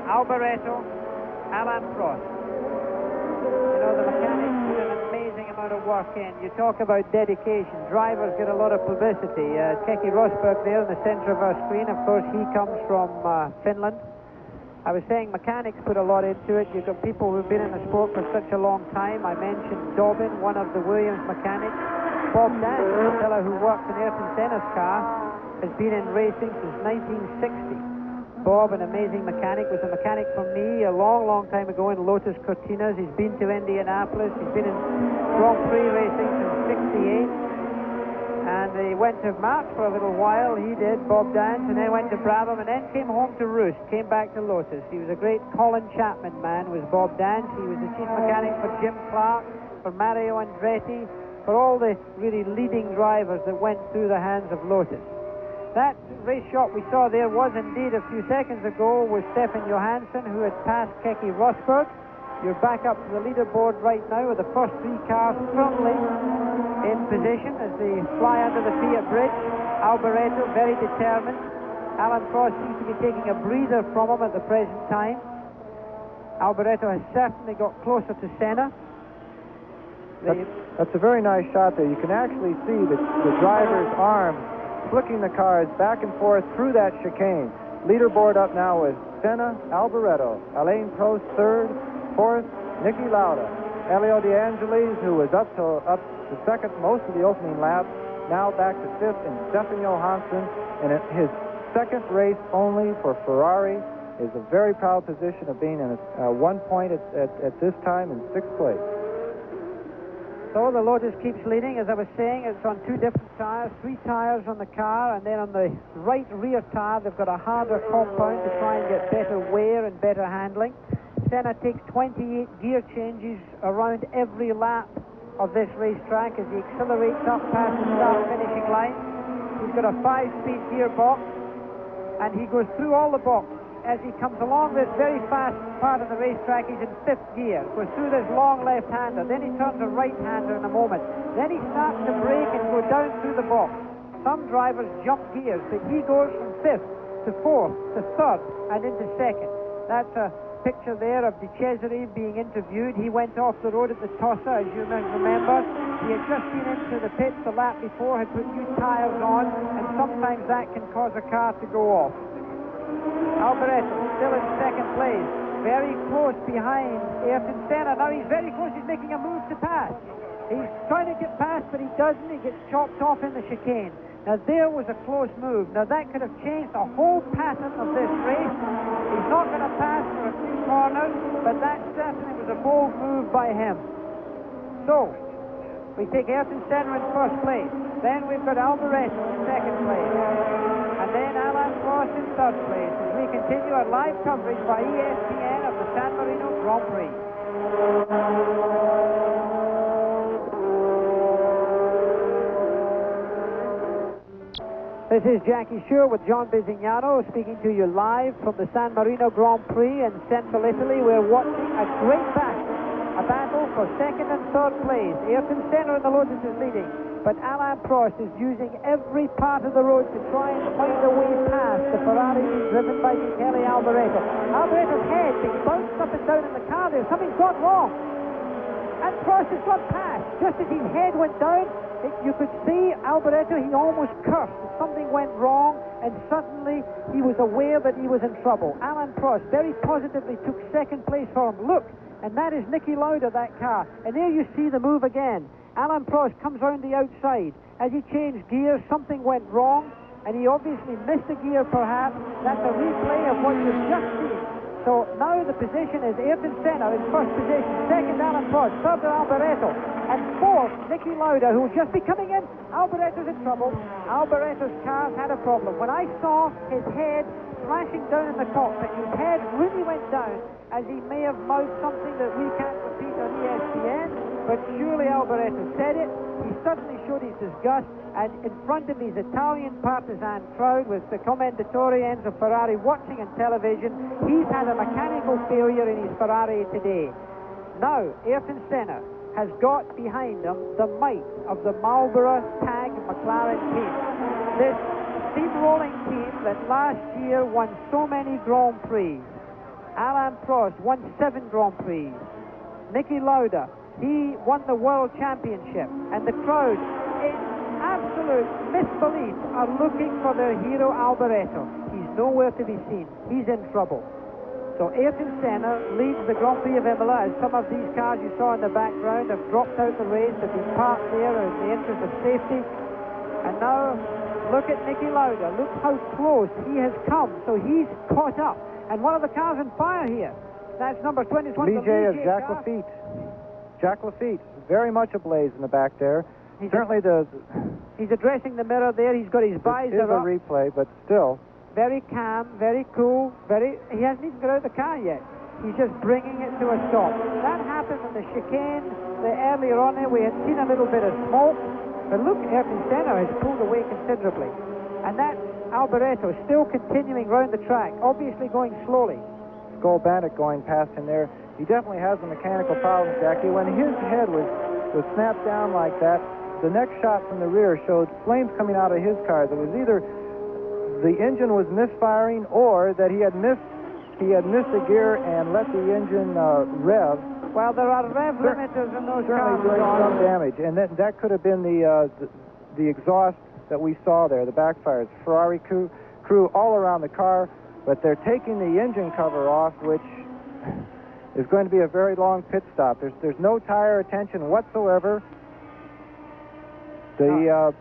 Alboreto, Alain Prost. You know, the mechanics put an amazing amount of work in. You talk about dedication. Drivers get a lot of publicity. Keke Rosberg there in the center of our screen. Of course, he comes from Finland. I was saying mechanics put a lot into it. You've got people who've been in the sport for such a long time. I mentioned Dobbin, one of the Williams mechanics. Bob Dance, the fellow who worked in Ayrton Senna's car, has been in racing since 1960. Bob, an amazing mechanic, was a mechanic for me a long, long time ago in Lotus Cortinas. He's been to Indianapolis. He's been in Grand Prix racing since 68. And he went to March for a little while, he did, Bob Dance, and then went to Brabham, and then came home to roost, came back to Lotus. He was a great Colin Chapman man, was Bob Dance. He was the chief mechanic for Jim Clark, for Mario Andretti, for all the really leading drivers that went through the hands of Lotus. That race shot we saw there was indeed a few seconds ago with Stefan Johansson, who had passed Keke Rosberg. You're back up to the leaderboard right now with the first three cars firmly in position as they fly under the Fiat bridge. Alboreto very determined. Alain Prost seems to be taking a breather from him at the present time. Alboreto has certainly got closer to Senna. That's a very nice shot there. You can actually see the driver's arms flicking the cars back and forth through that chicane. Leaderboard up now with Senna, Alboreto, Alain Prost 3rd, 4th, Niki Lauda, Elio De Angelis, who was up to second most of the opening lap, now back to 5th, and Stefan Johansson, and his second race only for Ferrari, is a very proud position of being in 1 point at this time in 6th place. So the Lotus keeps leading. As I was saying, it's on 2 different tires, 3 tires on the car, and then on the right rear tire they've got a harder compound to try and get better wear and better handling. Senna takes 28 gear changes around every lap of this racetrack as he accelerates up past the start-finishing line. He's got a 5-speed gearbox, and he goes through all the boxes. As he comes along this very fast part of the racetrack, he's in 5th gear, goes through this long left-hander, then he turns a right-hander in a moment. Then he starts to brake and go down through the box. Some drivers jump gears, but he goes from 5th to 4th to 3rd and into 2nd. That's a picture there of De Cesare being interviewed. He went off the road at the Tossa, as you remember. He had just been into the pits the lap before, had put new tires on, and sometimes that can cause a car to go off. Alboreto still in second place, very close behind Ayrton Senna. Now he's very close, he's making a move to pass. He's trying to get past, but he doesn't. He gets chopped off in the chicane. Now there was a close move. Now that could have changed the whole pattern of this race. He's not going to pass for a few corners, but that certainly was a bold move by him. So, we take Ayrton Senna in first place. Then we've got Alboreto in second place. And then Alain Prost in third place as we continue our live coverage by ESPN of the San Marino Grand Prix. This is Jackie Shure with John Bizignano speaking to you live from the San Marino Grand Prix in central Italy. We're watching a great battle for second and third place. Ayrton Senna in the Lotus is leading, but Alain Prost is using every part of the road to try and find a way past the Ferrari being driven by Michele Alboreto. Alboreto's head being bounced up and down in the car there. Something's gone wrong. And Prost has gone past. Just as his head went down, you could see Alboreto, he almost cursed. Something went wrong, and suddenly he was aware that he was in trouble. Alain Prost very positively took second place for him. Look, and that is Niki Lauda, that car. And there you see the move again. Alain Prost comes round the outside. As he changed gears, something went wrong, and he obviously missed a gear perhaps. That's a replay of what you've just seen. So now the position is Ayrton Senna in first position, second Alain Prost, third Alboreto, and fourth Niki Lauda, who will just be coming in. Alboreto's in trouble. Alboreto's car's had a problem. When I saw his head flashing down in the cockpit, his head really went down as he may have mouthed something that we can't repeat on ESPN, but surely Alboreto said it. He suddenly showed his disgust, and in front of his Italian partisan crowd with the commentatorians of Ferrari watching on television, he's had a mechanical failure in his Ferrari today. Now, Ayrton Senna has got behind him the might of the Marlboro Tag McLaren team. This steamrolling team that last year won so many Grand Prix. Alain Prost won 7 Grand Prix. Niki Lauda, he won the World Championship, and the crowd, in absolute misbelief, are looking for their hero Alboreto. He's nowhere to be seen. He's in trouble. So Ayrton Senna leads the Grand Prix of Imola, as some of these cars you saw in the background have dropped out the race, have been parked there in the interest of safety. And now, look at Niki Lauda. Look how close he has come. So he's caught up. And one of the cars on fire here. That's number 20. Ligier of Jacques Lafitte. Jacques Lafitte, very much ablaze in the back there. He's addressing the mirror there. He's got his visor up. It is a replay, but still. Very calm, very cool, he hasn't even got out of the car yet. He's just bringing it to a stop. That happened in the chicane earlier on there. We had seen a little bit of smoke, but look, Ayrton Senna has pulled away considerably. And that's Alboreto still continuing round the track, obviously going slowly. Skull Bandit going past him there. He definitely has a mechanical problem, Jackie. When his head was snapped down like that, the next shot from the rear showed flames coming out of his car. It was either the engine was misfiring or that he had missed a gear and let the engine rev. Well, there are rev limiters in those cars. Certainly doing some damage, and that could have been the exhaust that we saw there, the backfires. Ferrari crew all around the car, but they're taking the engine cover off, which is going to be a very long pit stop. There's no tire attention whatsoever. The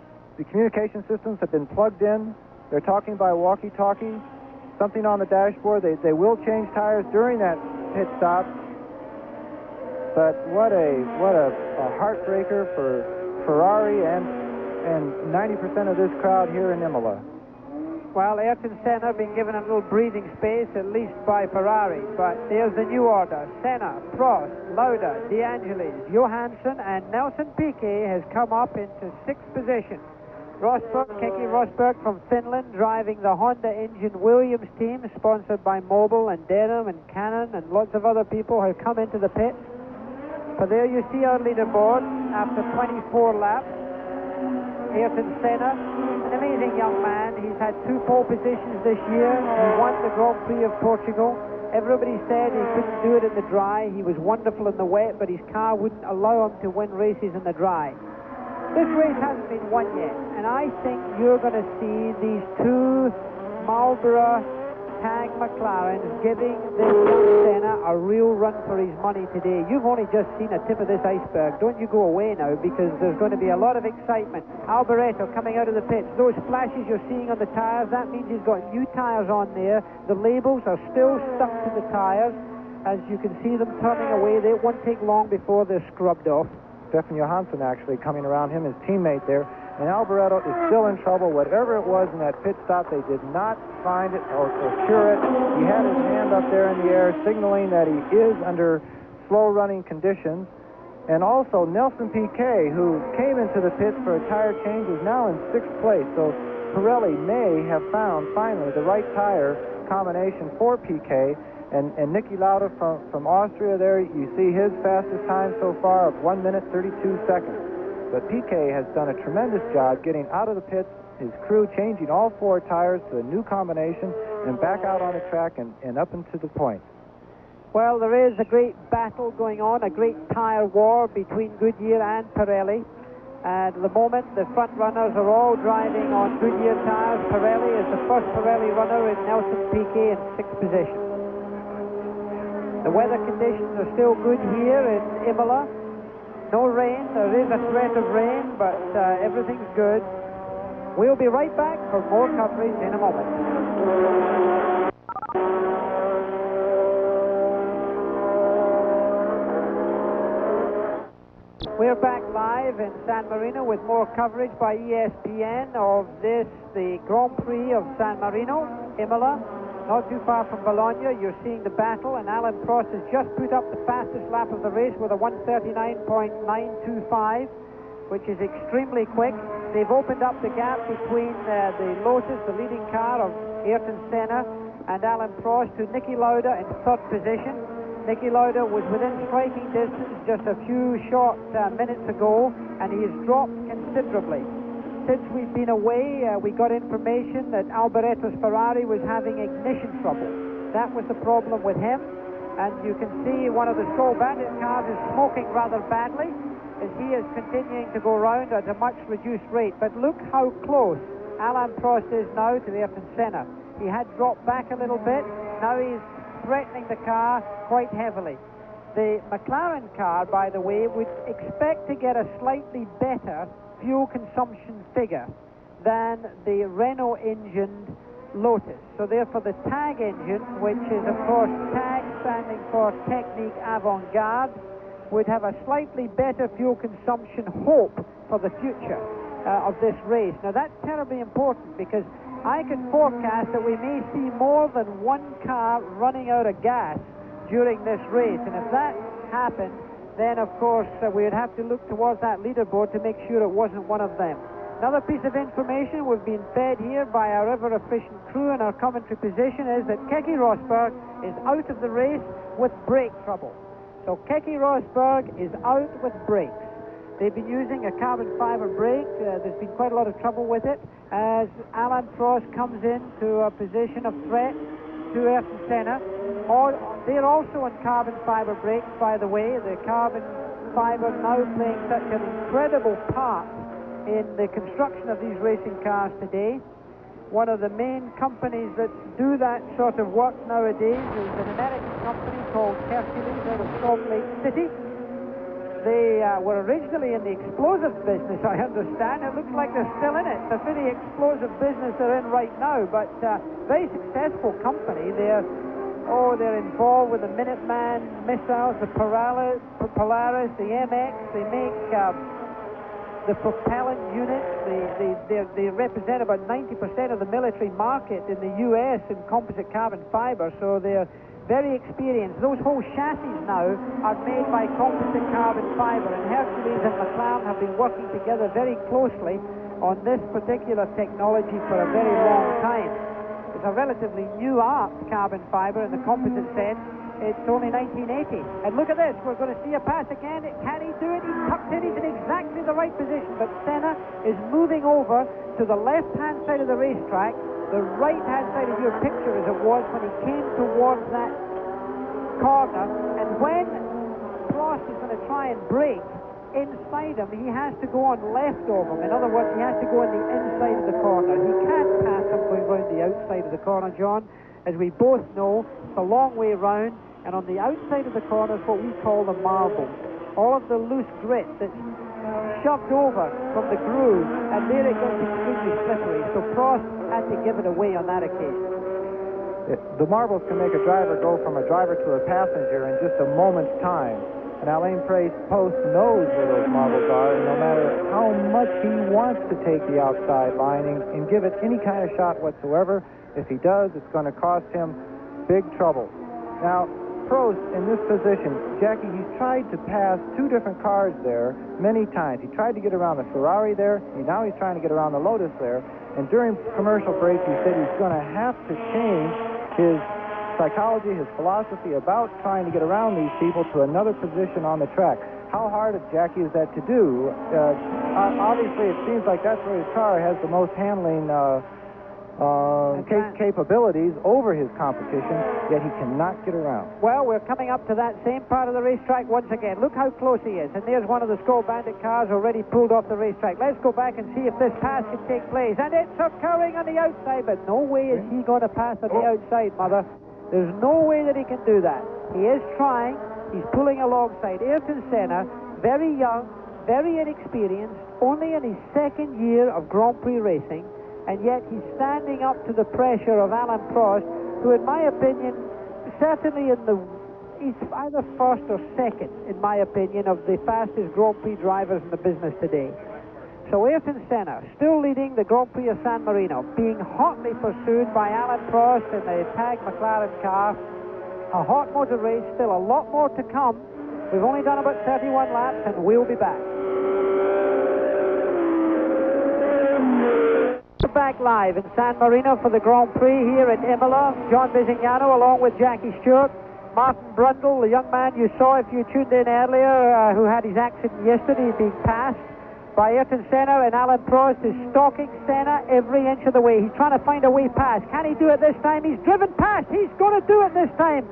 communication systems have been plugged in. They're talking by walkie-talkie. Something on the dashboard. They will change tires during that pit stop. But what a heartbreaker for Ferrari and 90% of this crowd here in Imola. Well, Ayrton Senna being given a little breathing space, at least by Ferrari. But there's the new order. Senna, Prost, Lauda, De Angelis, Johansson, and Nelson Piquet has come up into 6th position. Keke Rosberg from Finland driving the Honda Engine Williams team, sponsored by Mobil and Denham and Canon and lots of other people have come into the pit. But there you see our leaderboard after 24 laps. Ayrton Senna, an amazing young man. He's had 2 pole positions this year. He won the Grand Prix of Portugal. Everybody said he couldn't do it in the dry. He was wonderful in the wet, but his car wouldn't allow him to win races in the dry. This race hasn't been won yet, and I think you're going to see these 2 Marlboro tag McLaren is giving this young Senna a real run for his money today. You've only just seen a tip of this iceberg. Don't you go away now, because there's going to be a lot of excitement. Alboreto coming out of the pits. Those flashes you're seeing on the tyres, that means he's got new tyres on there. The labels are still stuck to the tyres. As you can see them turning away, they won't take long before they're scrubbed off. Stefan Johansson actually coming around him, his teammate there. And Alboreto is still in trouble. Whatever it was in that pit stop, they did not find it or cure it. He had his hand up there in the air, signaling that he is under slow-running conditions. And also, Nelson Piquet, who came into the pits for a tire change, is now in 6th place. So Pirelli may have found, finally, the right tire combination for Piquet. And Niki Lauda from Austria there, you see his fastest time so far of 1 minute 32 seconds. But Piquet has done a tremendous job getting out of the pits, his crew changing all 4 tires to a new combination and back out on the track and up into the point. Well, there is a great battle going on, a great tire war between Goodyear and Pirelli. And at the moment, the front runners are all driving on Goodyear tires. Pirelli is the first Pirelli runner in Nelson Piquet in 6th position. The weather conditions are still good here in Imola. No rain. There is a threat of rain, but everything's good. We'll be right back for more coverage in a moment. We're back live in San Marino with more coverage by ESPN of this, the Grand Prix of San Marino, Imola. Not too far from Bologna, you're seeing the battle, and Alan Prost has just put up the fastest lap of the race with a 1:39.925, which is extremely quick. They've opened up the gap between the Lotus, the leading car of Ayrton Senna, and Alan Prost, to Niki Lauda in 3rd position. Niki Lauda was within striking distance just a few short minutes ago, and he has dropped considerably. Since we've been away, we got information that Alboreto's Ferrari was having ignition trouble. That was the problem with him, and you can see one of the Stroll Bandit cars is smoking rather badly as he is continuing to go round at a much reduced rate. But look how close Alain Prost is now to Ayrton Senna. He had dropped back a little bit, now he's threatening the car quite heavily. The McLaren car, by the way, would expect to get a slightly better fuel consumption figure than the Renault engined Lotus. So therefore the TAG engine, which is of course TAG standing for Technique Avant-Garde, would have a slightly better fuel consumption hope for the future of this race. Now that's terribly important, because I can forecast that we may see more than one car running out of gas during this race, and if that happened, then of course we would have to look towards that leaderboard to make sure it wasn't one of them. Another piece of information we've been fed here by our ever-efficient crew in our commentary position is that Keke Rosberg is out of the race with brake trouble. So Keke Rosberg is out with brakes. They've been using a carbon fiber brake. There's been quite a lot of trouble with it as Alain Prost comes into a position of threat to Ayrton Senna. They're also on carbon fiber brakes, by the way. The carbon fiber now playing such an incredible part in the construction of these racing cars today. One of the main companies that do that sort of work nowadays is an American company called Hercules out of Salt Lake City. They were originally in the explosives business, I understand. It looks like they're still in it. It's a pretty explosive business they're in right now, but very successful company. They're involved with the Minuteman missiles, the Polaris, the MX. They make the propellant units. They represent about 90% of the military market in the US in composite carbon fiber, so they're very experienced. Those whole chassis now are made by composite carbon fiber, and Hercules and McLaren have been working together very closely on this particular technology for a very long time. It's a relatively new art, carbon fiber, in the composite sense. It's only 1980. And look at this, we're going to see a pass again. Can he do it? He's tucked in, he's in exactly the right position, but Senna is moving over to the left-hand side of the racetrack, the right-hand side of your picture as it was when he came towards that corner. And when Prost is going to try and brake inside him, he has to go on left of him. In other words, he has to go on the inside of the corner. He can't pass him going round the the outside of the corner, John. As we both know, it's a long way round, and on the outside of the corner is what we call the marbles. All of the loose grit that's shoved over from the groove, and there it gets extremely slippery. So Prost had to give it away on that occasion. The marbles can make a driver go from a driver to a passenger in just a moment's time. And Alain Prost knows where those marbles are, and no matter how much he wants to take the outside line and give it any kind of shot whatsoever, if he does, it's going to cost him big trouble. Now, Prost in this position, Jackie, he's tried to pass two different cars there many times. He tried to get around the Ferrari there, and now he's trying to get around the Lotus there. And during commercial break, he said he's going to have to change his psychology, his philosophy about trying to get around these people to another position on the track. How hard, Jackie, is that to do? Obviously, it seems like that's where his car has the most handling capabilities over his competition, yet he cannot get around. Well, we're coming up to that same part of the racetrack once again. Look how close he is. And there's one of the Skoal Bandit cars already pulled off the racetrack. Let's go back and see if this pass can take place. And it's occurring on the outside, but no way is he going to pass on the outside, Mother. There's no way that he can do that. He is trying. He's pulling alongside Ayrton Senna, very young, very inexperienced, only in his second year of Grand Prix racing, and yet he's standing up to the pressure of Alain Prost, who, in my opinion, certainly he's either first or second, in my opinion, of the fastest Grand Prix drivers in the business today. So Ayrton Senna still leading the Grand Prix of San Marino, being hotly pursued by Alain Prost in the tag McLaren car. A hot motor race, still a lot more to come. We've only done about 31 laps, and we'll be back. We're back live in San Marino for the Grand Prix here at Imola. John Bisignano along with Jackie Stewart. Martin Brundle, the young man you saw if you tuned in earlier, who had his accident yesterday, being passed by Ayrton Senna, and Alain Prost is stalking Senna every inch of the way. He's trying to find a way past. Can he do it this time? He's driven past. He's going to do it this time.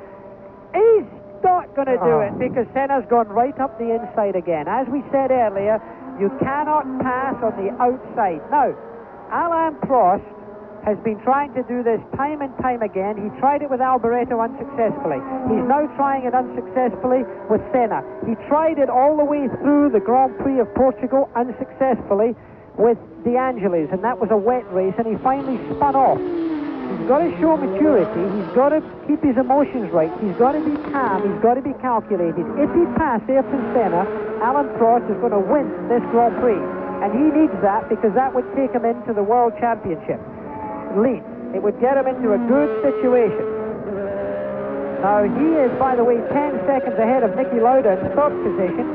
He's not going to do it because Senna's gone right up the inside again. As we said earlier, you cannot pass on the outside. Now, Alain Prost has been trying to do this time and time again. He tried it with Alboreto unsuccessfully. He's now trying it unsuccessfully with Senna. He tried it all the way through the Grand Prix of Portugal unsuccessfully with De Angelis, and that was a wet race, and he finally spun off. He's got to show maturity. He's got to keep his emotions right. He's got to be calm. He's got to be calculated. If he passed Ayrton Senna, Alain Prost is going to win this Grand Prix, and he needs that because that would take him into the World Championship lead. It would get him into a good situation. Now he is, by the way, 10 seconds ahead of Niki Lauda in third position.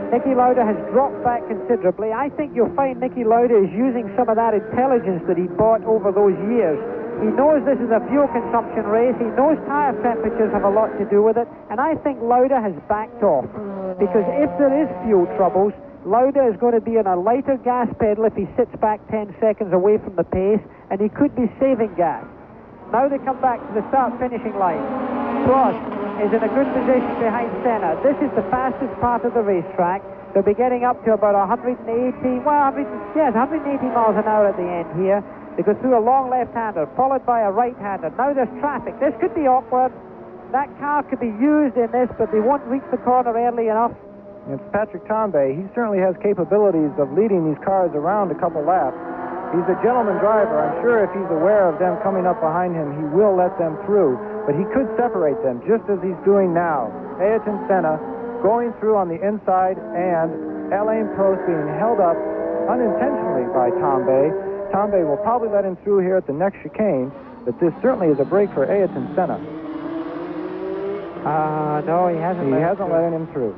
Niki Lauda has dropped back considerably. I think you'll find Niki Lauda is using some of that intelligence that he bought over those years. He knows this is a fuel consumption race. He knows tire temperatures have a lot to do with it, and I think Lauda has backed off because if there is fuel troubles, Lauda is going to be on a lighter gas pedal if he sits back 10 seconds away from the pace, and he could be saving gas. Now they come back to the start-finishing line. Prost is in a good position behind Senna. This is the fastest part of the racetrack. They'll be getting up to about 180 miles an hour at the end here. They go through a long left-hander, followed by a right-hander. Now there's traffic. This could be awkward. That car could be used in this, but they won't reach the corner early enough. It's Patrick Tambay. He certainly has capabilities of leading these cars around a couple laps. He's a gentleman driver. I'm sure if he's aware of them coming up behind him, he will let them through. But he could separate them, just as he's doing now. Ayrton Senna going through on the inside, and Alain Prost being held up unintentionally by Tambay. Tambay will probably let him through here at the next chicane, but this certainly is a break for Ayrton Senna. No, he hasn't. He hasn't let him through.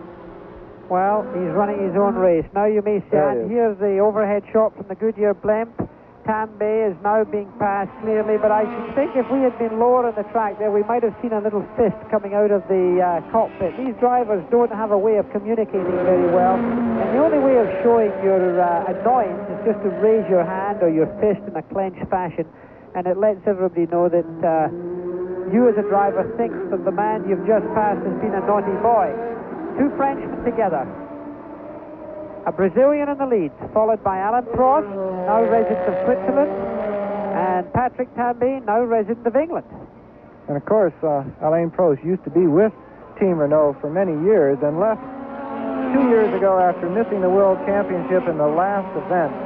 Well, he's running his own race. Now you may see, and here's the overhead shot from the Goodyear blimp. Tambay is now being passed clearly, but I should think if we had been lower on the track there, we might have seen a little fist coming out of the cockpit. These drivers don't have a way of communicating very well, and the only way of showing your annoyance is just to raise your hand or your fist in a clenched fashion, and it lets everybody know that you as a driver thinks that the man you've just passed has been a naughty boy. Two Frenchmen together. A Brazilian in the lead, followed by Alain Prost, now resident of Switzerland, and Patrick Tambay, now resident of England. And of course, Alain Prost used to be with Team Renault for many years and left 2 years ago after missing the World Championship in the last event.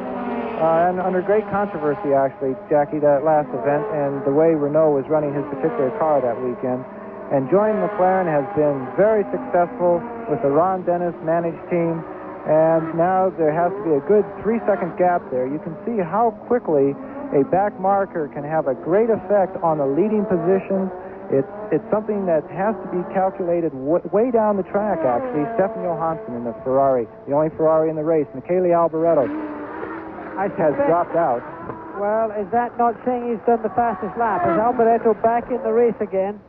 And under great controversy, actually, Jackie, that last event and the way Renault was running his particular car that weekend. And joined McLaren, has been very successful with the Ron Dennis managed team. And now there has to be a good 3-second gap there. You can see how quickly a back marker can have a great effect on the leading position. It's something that has to be calculated way down the track, actually. Stefan Johansson in the Ferrari, the only Ferrari in the race. Michele Alboreto has dropped out. Well, is that not saying he's done the fastest lap? Is Alboreto back in the race again?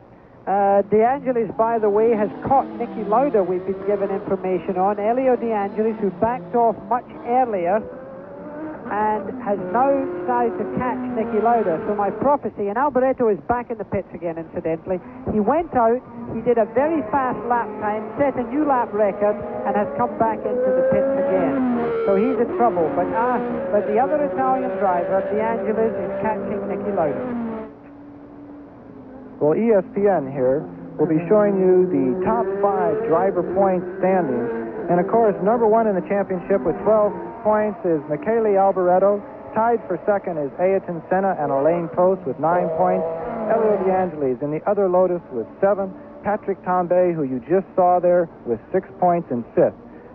De Angelis, by the way, has caught Niki Lauda, we've been given information on. Elio De Angelis, who backed off much earlier and has now started to catch Niki Lauda. So my prophecy, and Alboreto is back in the pits again, incidentally. He went out, he did a very fast lap time, set a new lap record, and has come back into the pits again. So he's in trouble. But the other Italian driver, De Angelis, is catching Niki Lauda. Well, ESPN here will be showing you the top 5 driver point standings. And of course, number 1 in the championship with 12 points is Michele Alboreto. Tied for second is Ayrton Senna and Alain Prost with 9 points. Elio De Angelis in the other Lotus with 7. Patrick Tambay, who you just saw there, with 6 points in 5th.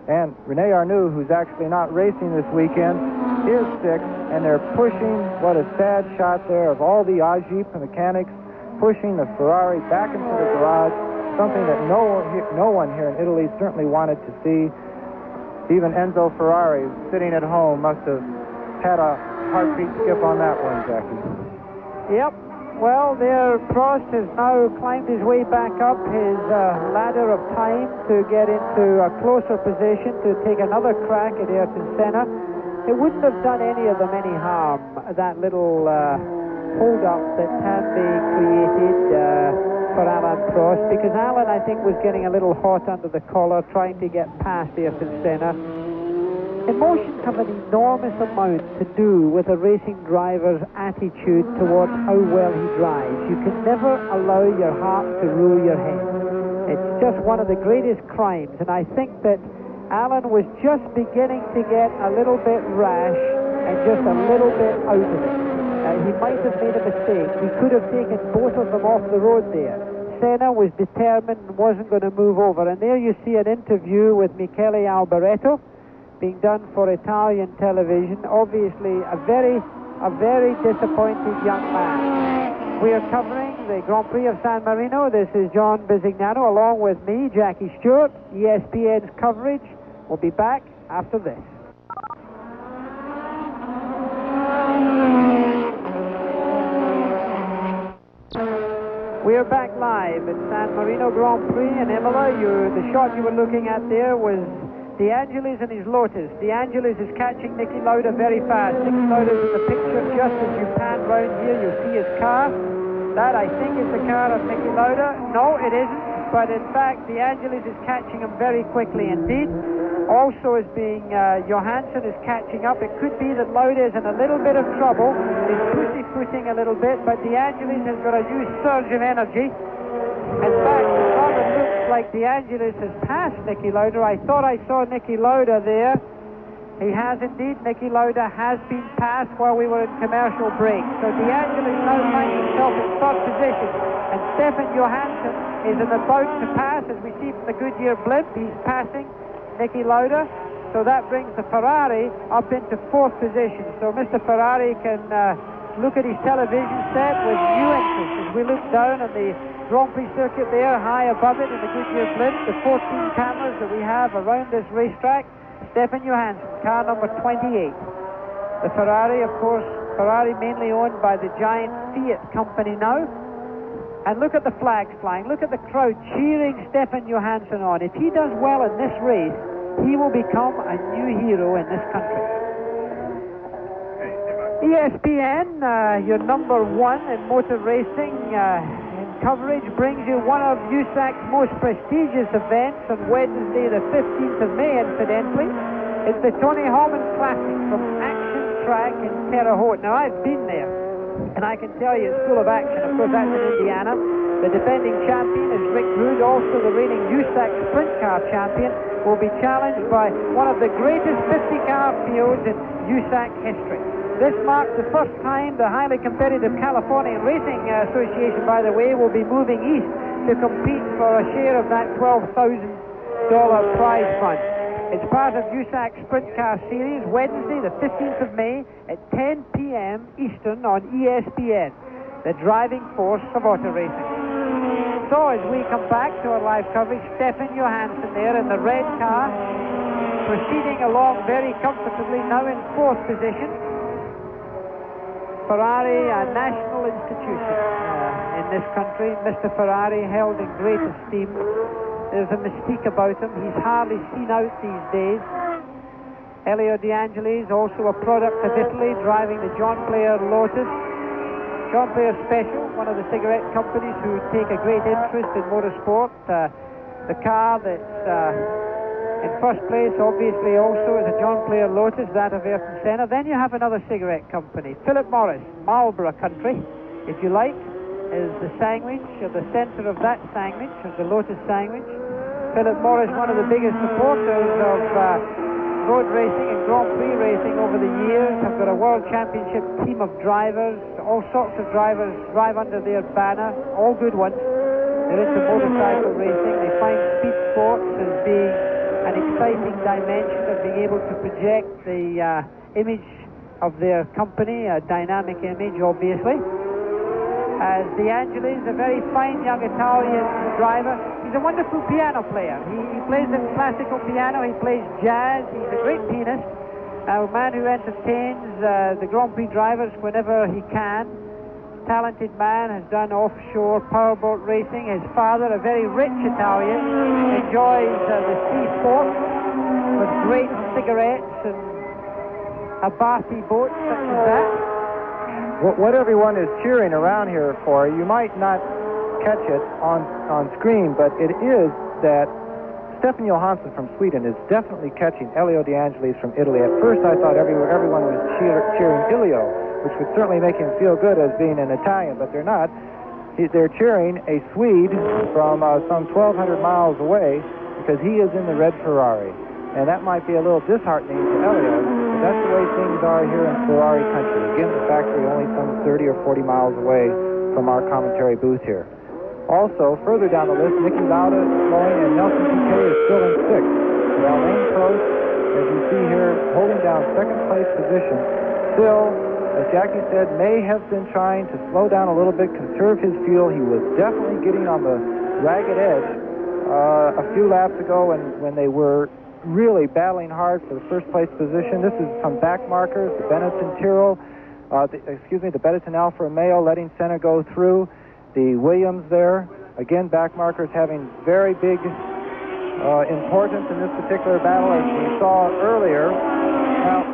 And Rene Arnoux, who's actually not racing this weekend, is 6th. And they're pushing, what a sad shot there of all the Jeep mechanics, pushing the Ferrari back into the garage, something that no one here in Italy certainly wanted to see. Even Enzo Ferrari, sitting at home, must have had a heartbeat skip on that one, Jackie. Yep. Well, there, Prost has now climbed his way back up his ladder of time to get into a closer position to take another crack at Ayrton Senna. It wouldn't have done any of them any harm, that little hold-up that Tambay created for Alain Prost, because Alain, I think, was getting a little hot under the collar trying to get past Ayrton Senna. Emotions have an enormous amount to do with a racing driver's attitude towards how well he drives. You can never allow your heart to rule your head. It's just one of the greatest crimes, and I think that Alain was just beginning to get a little bit rash and just a little bit out of it. He might have made a mistake. He could have taken both of them off the road there. Senna was determined and wasn't going to move over. And there you see an interview with Michele Alboreto being done for Italian television. Obviously a very disappointed young man. We are covering the Grand Prix of San Marino. This is John Bisignano along with me, Jackie Stewart. ESPN's coverage will be back after this. We are back live at San Marino Grand Prix in Imola. The shot you were looking at there was De Angelis and his Lotus. De Angelis is catching Niki Lauda very fast. Niki Lauda is in the picture just as you pan round here. You see his car. That, I think, is the car of Niki Lauda. No, it isn't. But in fact, De Angelis is catching him very quickly indeed. Also is being, Johansson is catching up. It could be that Lauda is in a little bit of trouble. He's pussyfooting a little bit, but De Angelis has got a new surge of energy. In fact, it rather looks like De Angelis has passed Niki Lauda. I thought I saw Niki Lauda there. He has indeed. Niki Lauda has been passed while we were in commercial break. So De Angelis now finds himself in third position. And Stefan Johansson is about to pass, as we see from the Goodyear blimp. He's passing Niki Lauda, so that brings the Ferrari up into fourth position. So Mr. Ferrari can look at his television set with new interest as we look down on the Grand Prix circuit there, high above it in the Goodyear blimp, the 14 cameras that we have around this racetrack. Stefan Johansson, car number 28. The Ferrari, of course, Ferrari mainly owned by the giant Fiat company now. And look at the flags flying. Look at the crowd cheering Stefan Johansson on. If he does well in this race, he will become a new hero in this country. ESPN, your number 1 in motor racing in coverage, brings you one of USAC's most prestigious events on Wednesday, the 15th of May, incidentally. It's the Tony Holman Classic from Action Track in Terre Haute. Now, I've been there. And I can tell you it's full of action. Of course, that's in Indiana. The defending champion is Rick Rude, also the reigning USAC Sprint Car champion, will be challenged by one of the greatest 50-car fields in USAC history. This marks the first time the highly competitive California Racing Association, by the way, will be moving east to compete for a share of that $12,000 prize fund. It's part of USAC Sprint Car Series, Wednesday, the 15th of May at 10 p.m. Eastern on ESPN, the driving force of auto racing. So as we come back to our live coverage, Stefan Johansson there in the red car, proceeding along very comfortably, now in 4th position. Ferrari, a national institution in this country. Mr. Ferrari held in great esteem. There's a mystique about him. He's hardly seen out these days. Elio De Angelis, also a product of Italy, driving the John Player Lotus. John Player Special, one of the cigarette companies who take a great interest in motorsport. The car that's in first place, obviously, also is a John Player Lotus, that of Ayrton Senna. Then you have another cigarette company, Philip Morris, Marlboro country, if you like, is the sandwich, or the center of that sandwich, of the Lotus sandwich. Philip Morris, one of the biggest supporters of road racing and Grand Prix racing over the years, have got a World Championship team of drivers. All sorts of drivers drive under their banner, all good ones. They're into motorcycle racing. They find speed sports as being an exciting dimension of being able to project the image of their company, a dynamic image, obviously. As De Angelis, a very fine young Italian driver. He's a wonderful piano player. He plays the classical piano, he plays jazz, he's a great pianist, a man who entertains the Grand Prix drivers whenever he can. Talented man, has done offshore powerboat racing. His father, a very rich Italian, enjoys the sea sport with great cigarettes and Abarthi boats such as that. What everyone is cheering around here for, you might not catch it on screen, but it is that Stefan Johansson from Sweden is definitely catching Elio De Angelis from Italy. At first I thought everyone was cheering Elio, which would certainly make him feel good as being an Italian, but they're not. They're cheering a Swede from some 1,200 miles away because he is in the red Ferrari. And that might be a little disheartening to Elio, but that's the way things are here in Ferrari country. Again, the factory only some 30 or 40 miles away from our commentary booth here. Also, further down the list, Niki Lauda is going, and Nelson Piquet is still in 6th. While Alain Prost, as you see here, holding down 2nd place position, still, as Jackie said, may have been trying to slow down a little bit, conserve his fuel. He was definitely getting on the ragged edge a few laps ago when they were really battling hard for the 1st place position. This is some back markers, the Benetton Tyrrell, the Benetton Alfa Romeo letting Senna go through. The Williams there, again, back markers having very big importance in this particular battle, as we saw earlier. Now,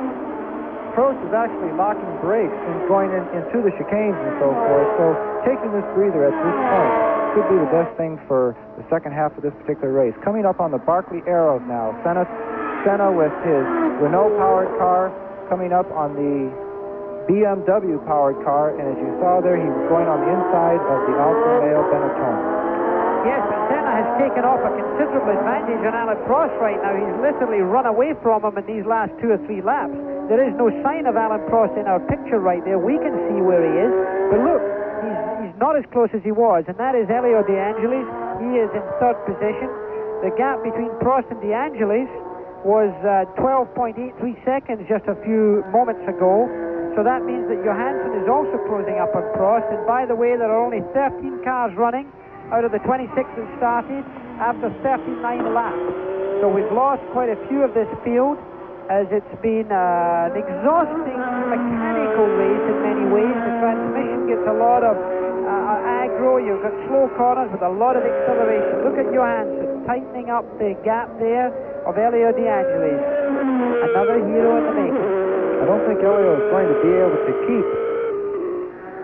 Prost is actually locking brakes and going into the chicanes and so forth, so taking this breather at this point could be the best thing for the second half of this particular race. Coming up on the Barkley Arrows now, Senna with his Renault-powered car coming up on the BMW-powered car, and as you saw there, he was going on the inside of the Alfa Romeo Benetton. Yes, but Senna has taken off a considerable advantage on Alain Prost right now. He's literally run away from him in these last 2 or 3 laps. There is no sign of Alain Prost in our picture right there. We can see where he is, but look, he's not as close as he was, and that is Elio De Angelis. He is in 3rd position. The gap between Prost and De Angelis was 12.83 seconds just a few moments ago. So that means that Johansson is also closing up on Prost. And by the way, there are only 13 cars running out of the 26 that started after 39 laps. So we've lost quite a few of this field, as it's been an exhausting mechanical race in many ways. The transmission gets a lot of aggro. You've got slow corners with a lot of acceleration. Look at Johansson tightening up the gap there of Elio De Angelis. Another hero in the making. I don't think Elio is going to be able to keep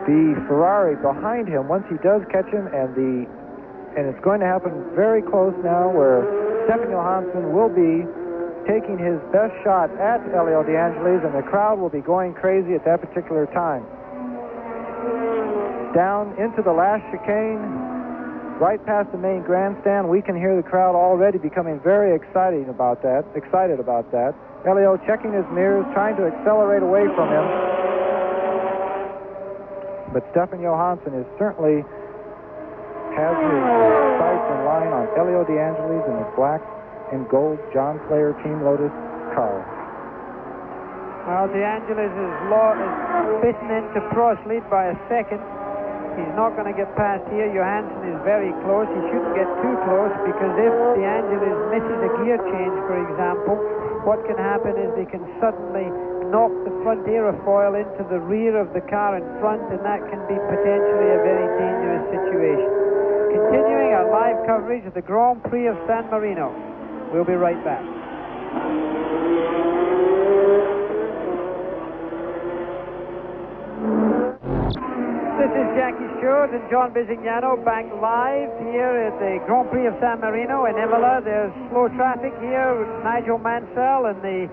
the Ferrari behind him once he does catch him, and it's going to happen very close now, where Stefan Johansson will be taking his best shot at Elio De Angelis, and the crowd will be going crazy at that particular time. down into the last chicane, right past the main grandstand. We can hear the crowd already becoming very excited about that. Elio checking his mirrors, trying to accelerate away from him. But Stefan Johansson is certainly has his sights in line on Elio De Angelis in his black and gold John Player Team Lotus car. Well, De Angelis is bitten into Prost lead by a second. He's not going to get past here. Johansson is very close. He shouldn't get too close, because if De Angelis misses a gear change, for example, what can happen is they can suddenly knock the front aerofoil into the rear of the car in front, and that can be potentially a very dangerous situation. Continuing our live coverage of the Grand Prix of San Marino. We'll be right back. This is Jackie Stewart and John Bisignano back live here at the Grand Prix of San Marino in Imola. There's slow traffic here with Nigel Mansell, and the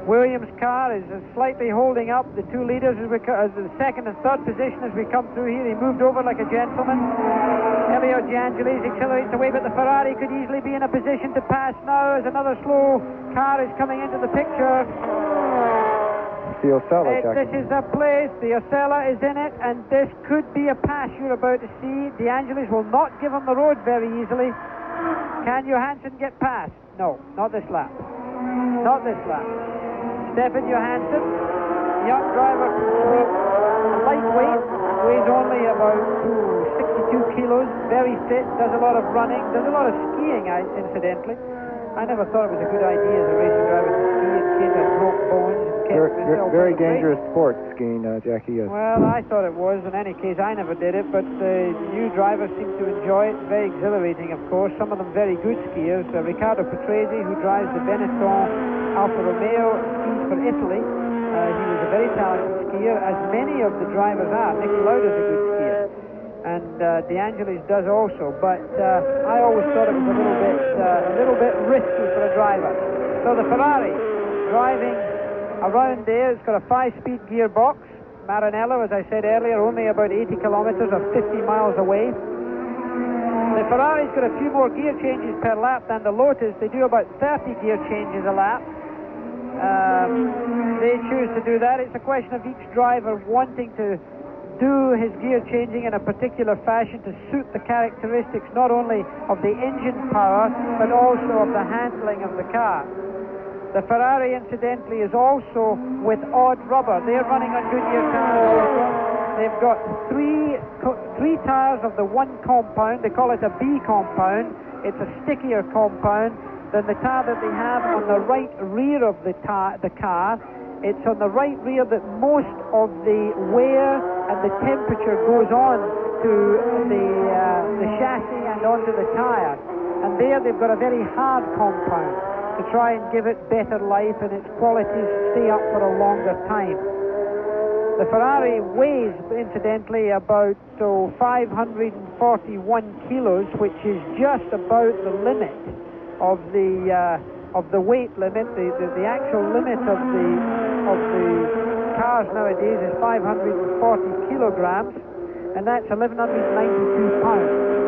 Williams car is slightly holding up the two leaders as the second and third position as we come through here. He moved over like a gentleman. Elio De Angelis accelerates away, but the Ferrari could easily be in a position to pass now as another slow car is coming into the picture. The Ocella, this is a place, the Ocella is in it, and this could be a pass you're about to see. De Angelis will not give him the road very easily. Can Johansson get past? No, not this lap. Not this lap. Stefan Johansson, young driver from Sweden, lightweight, weighs only about 62 kilos, very fit, does a lot of running, does a lot of skiing, incidentally. I never thought it was a good idea as a racing driver to ski in case I broke bones. Very dangerous sport, skiing, Jackie. Yes. Well, I thought it was. In any case, I never did it, but the new drivers seem to enjoy it. Very exhilarating, of course. Some of them very good skiers. Riccardo Patrese, who drives the Benetton Alfa Romeo, skis for Italy. He was a very talented skier, as many of the drivers are. Niki Lauda's a good skier. And De Angelis does also, but I always thought it was a little bit risky for a driver. So the Ferrari driving around there. It's got a 5-speed gearbox. Maranello, as I said earlier, only about 80 kilometers or 50 miles away. The Ferrari's got a few more gear changes per lap than the Lotus. They do about 30 gear changes a lap. They choose to do that. It's a question of each driver wanting to do his gear changing in a particular fashion to suit the characteristics not only of the engine power but also of the handling of the car. The Ferrari, incidentally, is also with odd rubber. They're running on Goodyear tires also. They've got three tires of the one compound. They call it a B compound. It's a stickier compound than the tire that they have on the right rear of the car. It's on the right rear that most of the wear and the temperature goes on to the chassis and onto the tire. And there they've got a very hard compound to try and give it better life and its qualities stay up for a longer time. The Ferrari weighs, incidentally, about 541 kilos, which is just about the limit of the weight limit. The actual limit of the cars nowadays is 540 kilograms, and that's 1,192 pounds.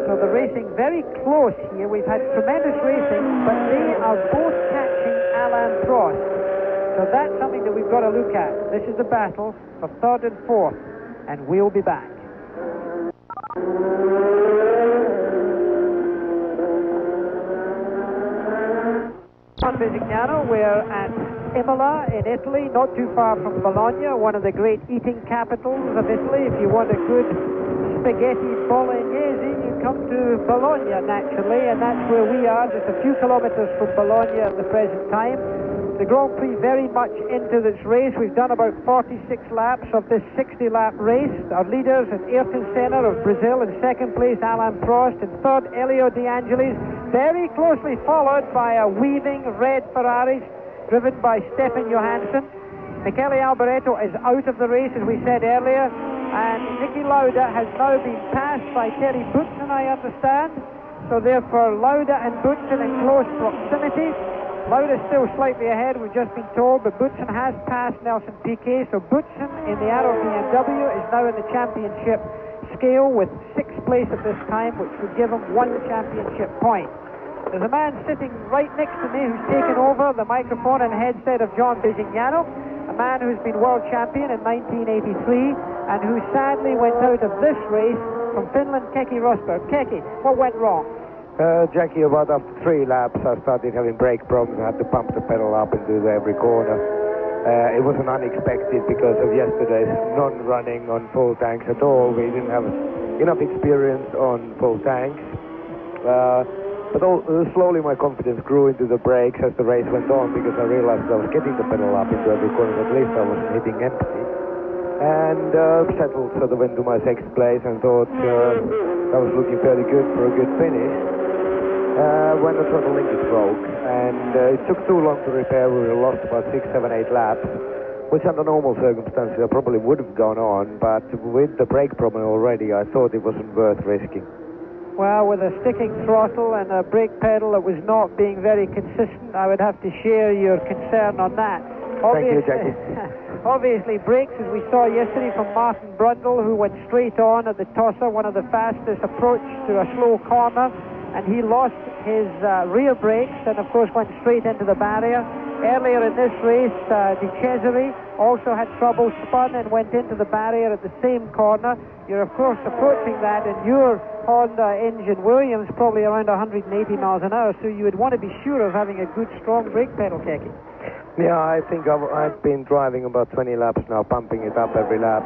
So the racing very close here. We've had tremendous racing, but they are both catching Alain Prost. So that's something that we've got to look at. This is the battle for third and fourth, and we'll be back. John Bisignano, we're at Imola in Italy, not too far from Bologna, one of the great eating capitals of Italy. If you want a good spaghetti bolognese, you come to Bologna naturally, and that's where we are, just a few kilometers from Bologna at the present time. The Grand Prix very much into this race. We've done about 46 laps of this 60-lap race. Our leaders at Ayrton Senna of Brazil, in second place Alain Prost, in third Elio De Angelis, very closely followed by a weaving red Ferrari driven by Stefan Johansson. Michele Alboreto is out of the race, as we said earlier, and Niki Lauda has now been passed by Terry Boutsen, I understand. So therefore Lauda and Boutsen in close proximity. Lauda's still slightly ahead, we've just been told, but Boutsen has passed Nelson Piquet, so Boutsen in the Arrow BMW is now in the championship scale with 6th place at this time, which would give him 1 championship point. There's a man sitting right next to me who's taken over the microphone and headset of John Bisignano, a man who's been world champion in 1983 and who sadly went out of this race from Finland, Keke Rosberg. Keke, what went wrong? Jackie, about after 3 laps, I started having brake problems. I had to pump the pedal up into every corner. It wasn't unexpected because of yesterday's non-running on full tanks at all. We didn't have enough experience on full tanks. But slowly my confidence grew into the brakes as the race went on because I realized I was getting the pedal up into every corner. At least I wasn't hitting empty. And settled sort of into my 6th place and thought I was looking fairly good for a good finish. When the throttle linkage broke, and it took too long to repair. We lost about 6, 7, 8 laps, which under normal circumstances I probably would have gone on, but with the brake problem already, I thought it wasn't worth risking. Well, with a sticking throttle and a brake pedal that was not being very consistent, I would have to share your concern on that. Thank you, Jackie. Obviously, brakes, as we saw yesterday from Martin Brundle, who went straight on at the tosser, one of the fastest approach to a slow corner, and he lost his rear brakes and, of course, went straight into the barrier. Earlier in this race, De Cesare also had trouble, spun and went into the barrier at the same corner. You're, of course, approaching that in your Honda engine Williams, probably around 180 miles an hour, so you would want to be sure of having a good, strong brake pedal, Keke. Yeah, I think I've been driving about 20 laps now, pumping it up every lap.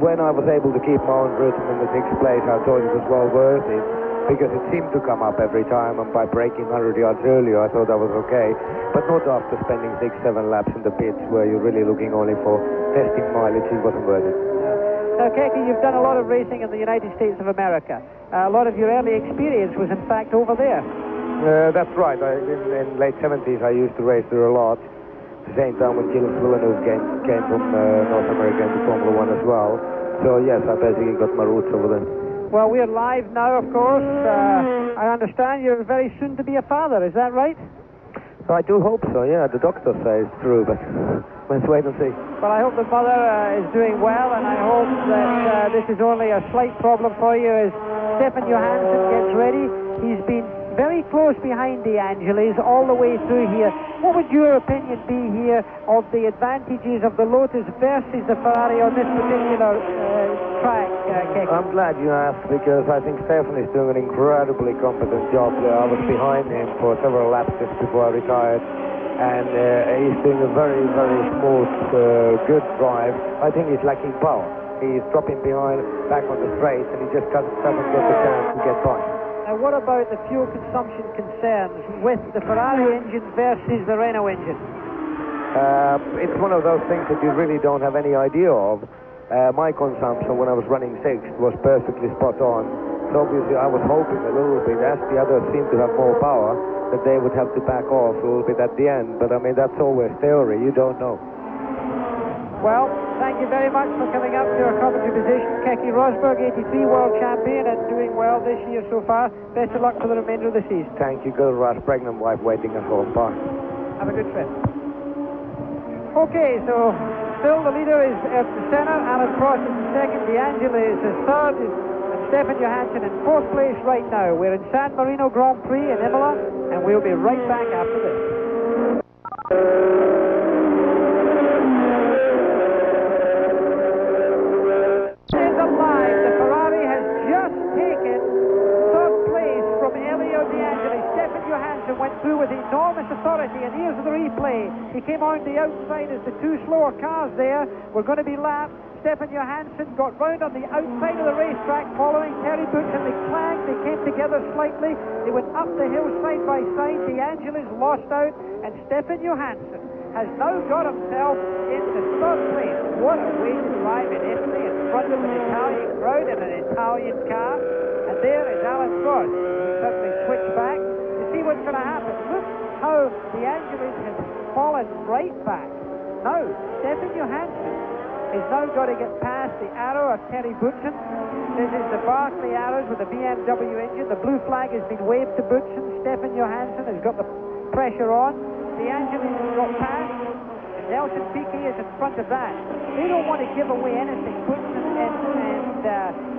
When I was able to keep my own rhythm in the 6th place, I thought it was well worth it, because it seemed to come up every time, and by braking 100 yards earlier, I thought that was okay. But not after spending 6, 7 laps in the pits, where you're really looking only for testing mileage. It wasn't worth it. Now, Keke, you've done a lot of racing in the United States of America. A lot of your early experience was, in fact, over there. That's right. In late 70s, I used to race there a lot. At the same time when Gilles Villeneuve came from North America into Formula 1 as well. So, yes, I basically got my roots over there. Well, we're live now, of course. I understand you're very soon to be a father. Is that right? I do hope so, yeah. The doctor says it's true, but let's wait and see. Well, I hope the mother is doing well, and I hope that this is only a slight problem for you as Stefan Johansson gets ready. He's been very close behind De Angelis all the way through here. What would your opinion be here of the advantages of the Lotus versus the Ferrari on this particular track, Keke? I'm glad you asked, because I think Stefan is doing an incredibly competent job there. I was behind him for several laps just before I retired, and he's doing a very, very smooth, good drive. I think he's lacking power. He's dropping behind, back on the straight, and he just doesn't get the chance to get by. Now, what about the fuel consumption concerns with the Ferrari engine versus the Renault engine? It's one of those things that you really don't have any idea of. My consumption when I was running 6th was perfectly spot on. So obviously I was hoping a little bit, as the others seem to have more power, that they would have to back off a little bit at the end. But I mean, that's always theory. You don't know. Well, thank you very much for coming up to our commentary position. Keke Rosberg, 83 world champion and doing well this year so far. Best of luck for the remainder of the season. Thank you. Good Russ, pregnant wife waiting at home. Bye. Have a good trip. Okay, so still the leader is at the center. Alan Prost is in second. De Angelis is third. And Stefan Johansson in 4th place right now. We're in San Marino Grand Prix in Imola, and we'll be right back after this. Went through with enormous authority, and here's the replay. He came on the outside as the 2 slower cars there were going to be lapped. Stefan Johansson got round on the outside of the racetrack following Terry Boutsen. They clanged, they came together slightly, they went up the hill side by side. De Angelis lost out, and Stefan Johansson has now got himself into 3rd place. What a way to drive in Italy in front of an Italian crowd in an Italian car. And there is Alan Prost. He suddenly switched back. See what's going to happen. Look how De Angelis has fallen right back. Now, Stefan Johansson is now got to get past the Arrow of Terry Boutsen. This is the Barclay Arrows with the BMW engine. The blue flag has been waved to Boutsen. Stefan Johansson has got the pressure on. The Angeles has got past, and Nelson Piquet is in front of that. They don't want to give away anything, Button and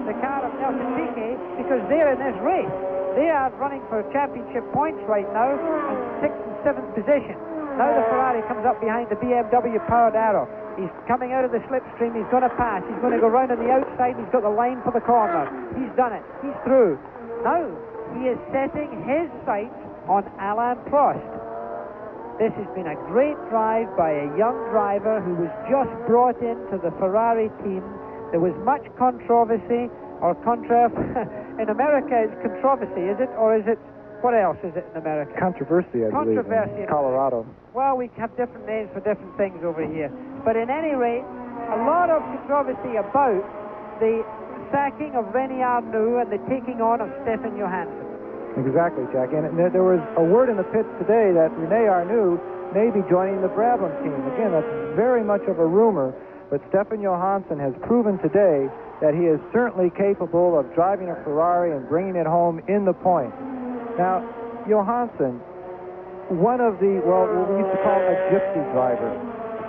the car of Nelson Piquet, because they're in this race. They are running for championship points right now in 6th and 7th position. Now the Ferrari comes up behind the BMW powered Arrow. He's coming out of the slipstream. He's going to pass. He's going to go round on the outside. He's got the line for the corner. He's done it. He's through. Now he is setting his sights on Alain Prost. This has been a great drive by a young driver who was just brought into the Ferrari team. There was much controversy, or in America it's controversy, is it? Or is it, what else is it in America? Controversy, I believe, in Colorado. Well, we have different names for different things over here. But in any rate, a lot of controversy about the sacking of René Arnoux and the taking on of Stefan Johansson. Exactly, Jack. And there was a word in the pits today that René Arnoux may be joining the Brabham team. Again, that's very much of a rumor, but Stefan Johansson has proven today that he is certainly capable of driving a Ferrari and bringing it home in the points. Now, Johansson, one of the, well, what we used to call a gypsy driver.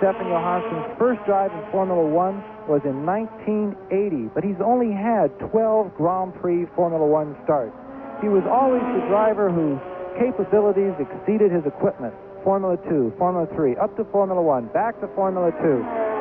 Stefan Johansson's first drive in Formula One was in 1980, but he's only had 12 Grand Prix Formula One starts. He was always the driver whose capabilities exceeded his equipment. Formula 2, Formula 3, up to Formula 1, back to Formula 2.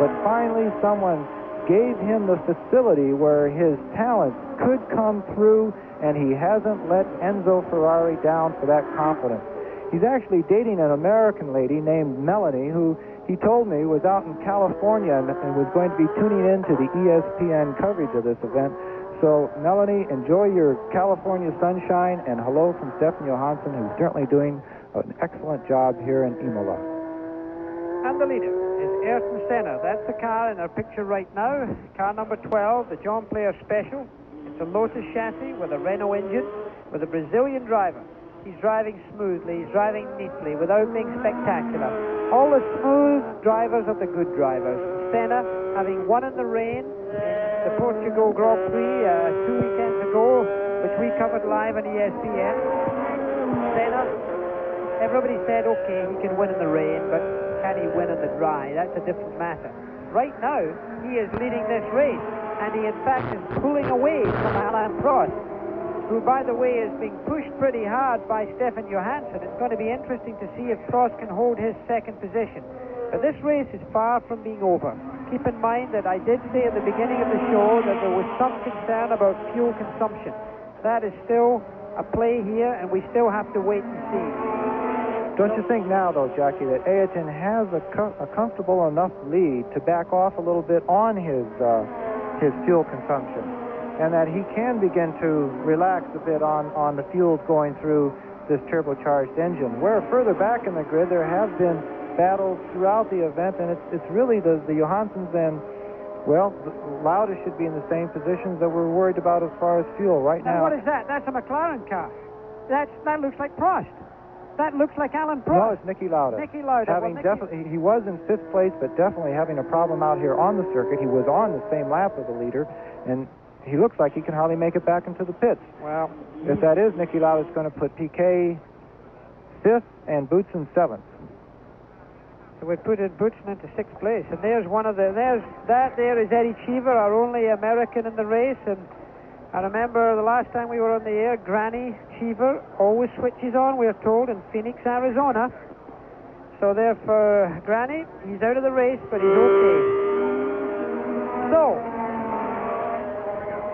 But finally, someone gave him the facility where his talent could come through, and he hasn't let Enzo Ferrari down for that confidence. He's actually dating an American lady named Melanie, who he told me was out in California and was going to be tuning in to the ESPN coverage of this event. So, Melanie, enjoy your California sunshine, and hello from Stefan Johansson, who's certainly doing an excellent job here in Imola. And the leader is Ayrton Senna. That's the car in our picture right now. Car number 12, the John Player Special. It's a Lotus chassis with a Renault engine, with a Brazilian driver. He's driving smoothly, he's driving neatly, without being spectacular. All the smooth drivers are the good drivers. Senna, having won in the rain in the Portugal Grand Prix 2 weekends ago, which we covered live on ESPN. Senna, everybody said, okay, he can win in the rain, but can he win in the dry? That's a different matter. Right now, he is leading this race, and he in fact is pulling away from Alain Prost, who, by the way, is being pushed pretty hard by Stefan Johansson. It's going to be interesting to see if Prost can hold his second position. But this race is far from being over. Keep in mind that I did say at the beginning of the show that there was some concern about fuel consumption. That is still a play here, and we still have to wait and see. Don't you think now, though, Jackie, that Ayrton has a comfortable enough lead to back off a little bit on his fuel consumption, and that he can begin to relax a bit on the fuels going through this turbocharged engine? Where further back in the grid there have been battles throughout the event, and it's really the Johanssons and, well, Lauda should be in the same positions that we're worried about as far as fuel right now. What is that? That's a McLaren car. That looks like Prost. That looks like Alain Prost. No, it's Niki Lauda. Niki Lauda. He was in 5th place, but definitely having a problem out here on the circuit. He was on the same lap of the leader, and he looks like he can hardly make it back into the pits. Well, if that is, Niki Lauda is going to put Piquet 5th and Boutsen 7th. So we put in Boutsen into 6th place, and there's one of the there is Eddie Cheever, our only American in the race. And I remember the last time we were on the air, Granny Cheever always switches on, we're told, in Phoenix, Arizona. So therefore, Granny, he's out of the race, but he's okay. So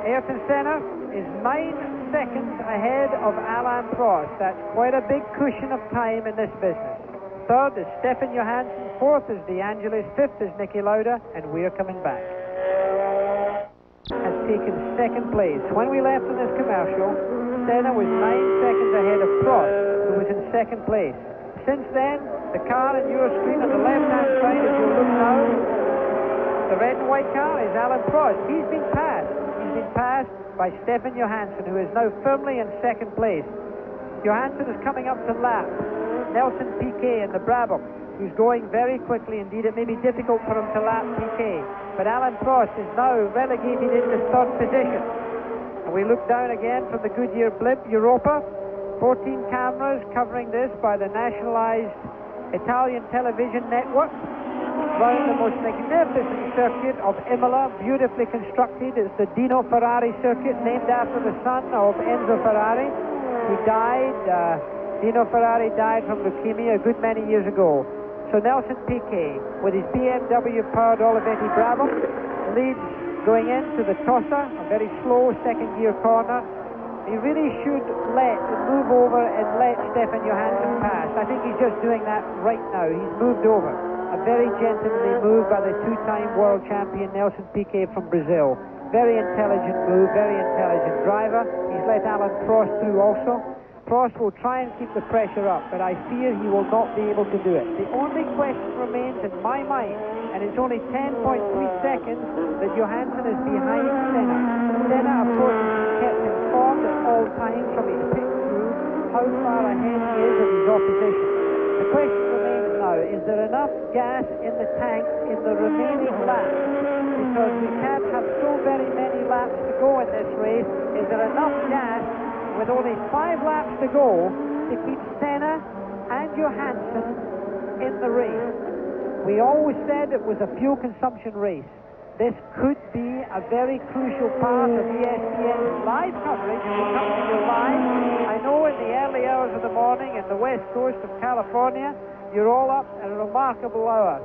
Ayrton Senna is 9 seconds ahead of Alain Prost. That's quite a big cushion of time in this business. 3rd is Stefan Johansson, 4th is De Angelis, 5th is Niki Lauda, and we're coming back. Has taken 2nd place. When we left in this commercial, Senna was 9 seconds ahead of Prost, who was in 2nd place. Since then, the car on your screen on the left-hand side, as you look now, the red and white car is Alain Prost. He's been passed. He's been passed by Stefan Johansson, who is now firmly in 2nd place. Johansson is coming up to lap Nelson Piquet in the Brabham, who's going very quickly indeed. It may be difficult for him to lap Piquet, but Alain Prost is now relegated into 3rd position. And we look down again from the Goodyear blimp, Europa. 14 cameras covering this by the nationalized Italian television network. Round the most magnificent circuit of Imola, beautifully constructed. It's the Dino Ferrari circuit, named after the son of Enzo Ferrari. He died, Dino Ferrari died from leukemia a good many years ago. So Nelson Piquet, with his BMW-powered Olivetti Bravo, leads going into the Tossa, a very slow second-gear corner. He really should move over and let Stefan Johansson pass. I think he's just doing that right now. He's moved over. A very gentlemanly move by the two-time world champion Nelson Piquet from Brazil. Very intelligent move, very intelligent driver. He's let Alan Prost through also. Prost will try and keep the pressure up, but I fear he will not be able to do it. The only question remains in my mind, and it's only 10.3 seconds that Johansson is behind Senna. Senna, of course, is kept informed at all times from his pit crew how far ahead he is of his opposition. The question remains now, is there enough gas in the tank in the remaining laps? Because we can't have so very many laps to go in this race. Is there enough gas with only 5 laps to go to keep Senna and Johansson in the race? We always said it was a fuel consumption race. This could be a very crucial part of ESPN's live coverage. It will come to you live. I know in the early hours of the morning in the west coast of California, you're all up at a remarkable hour.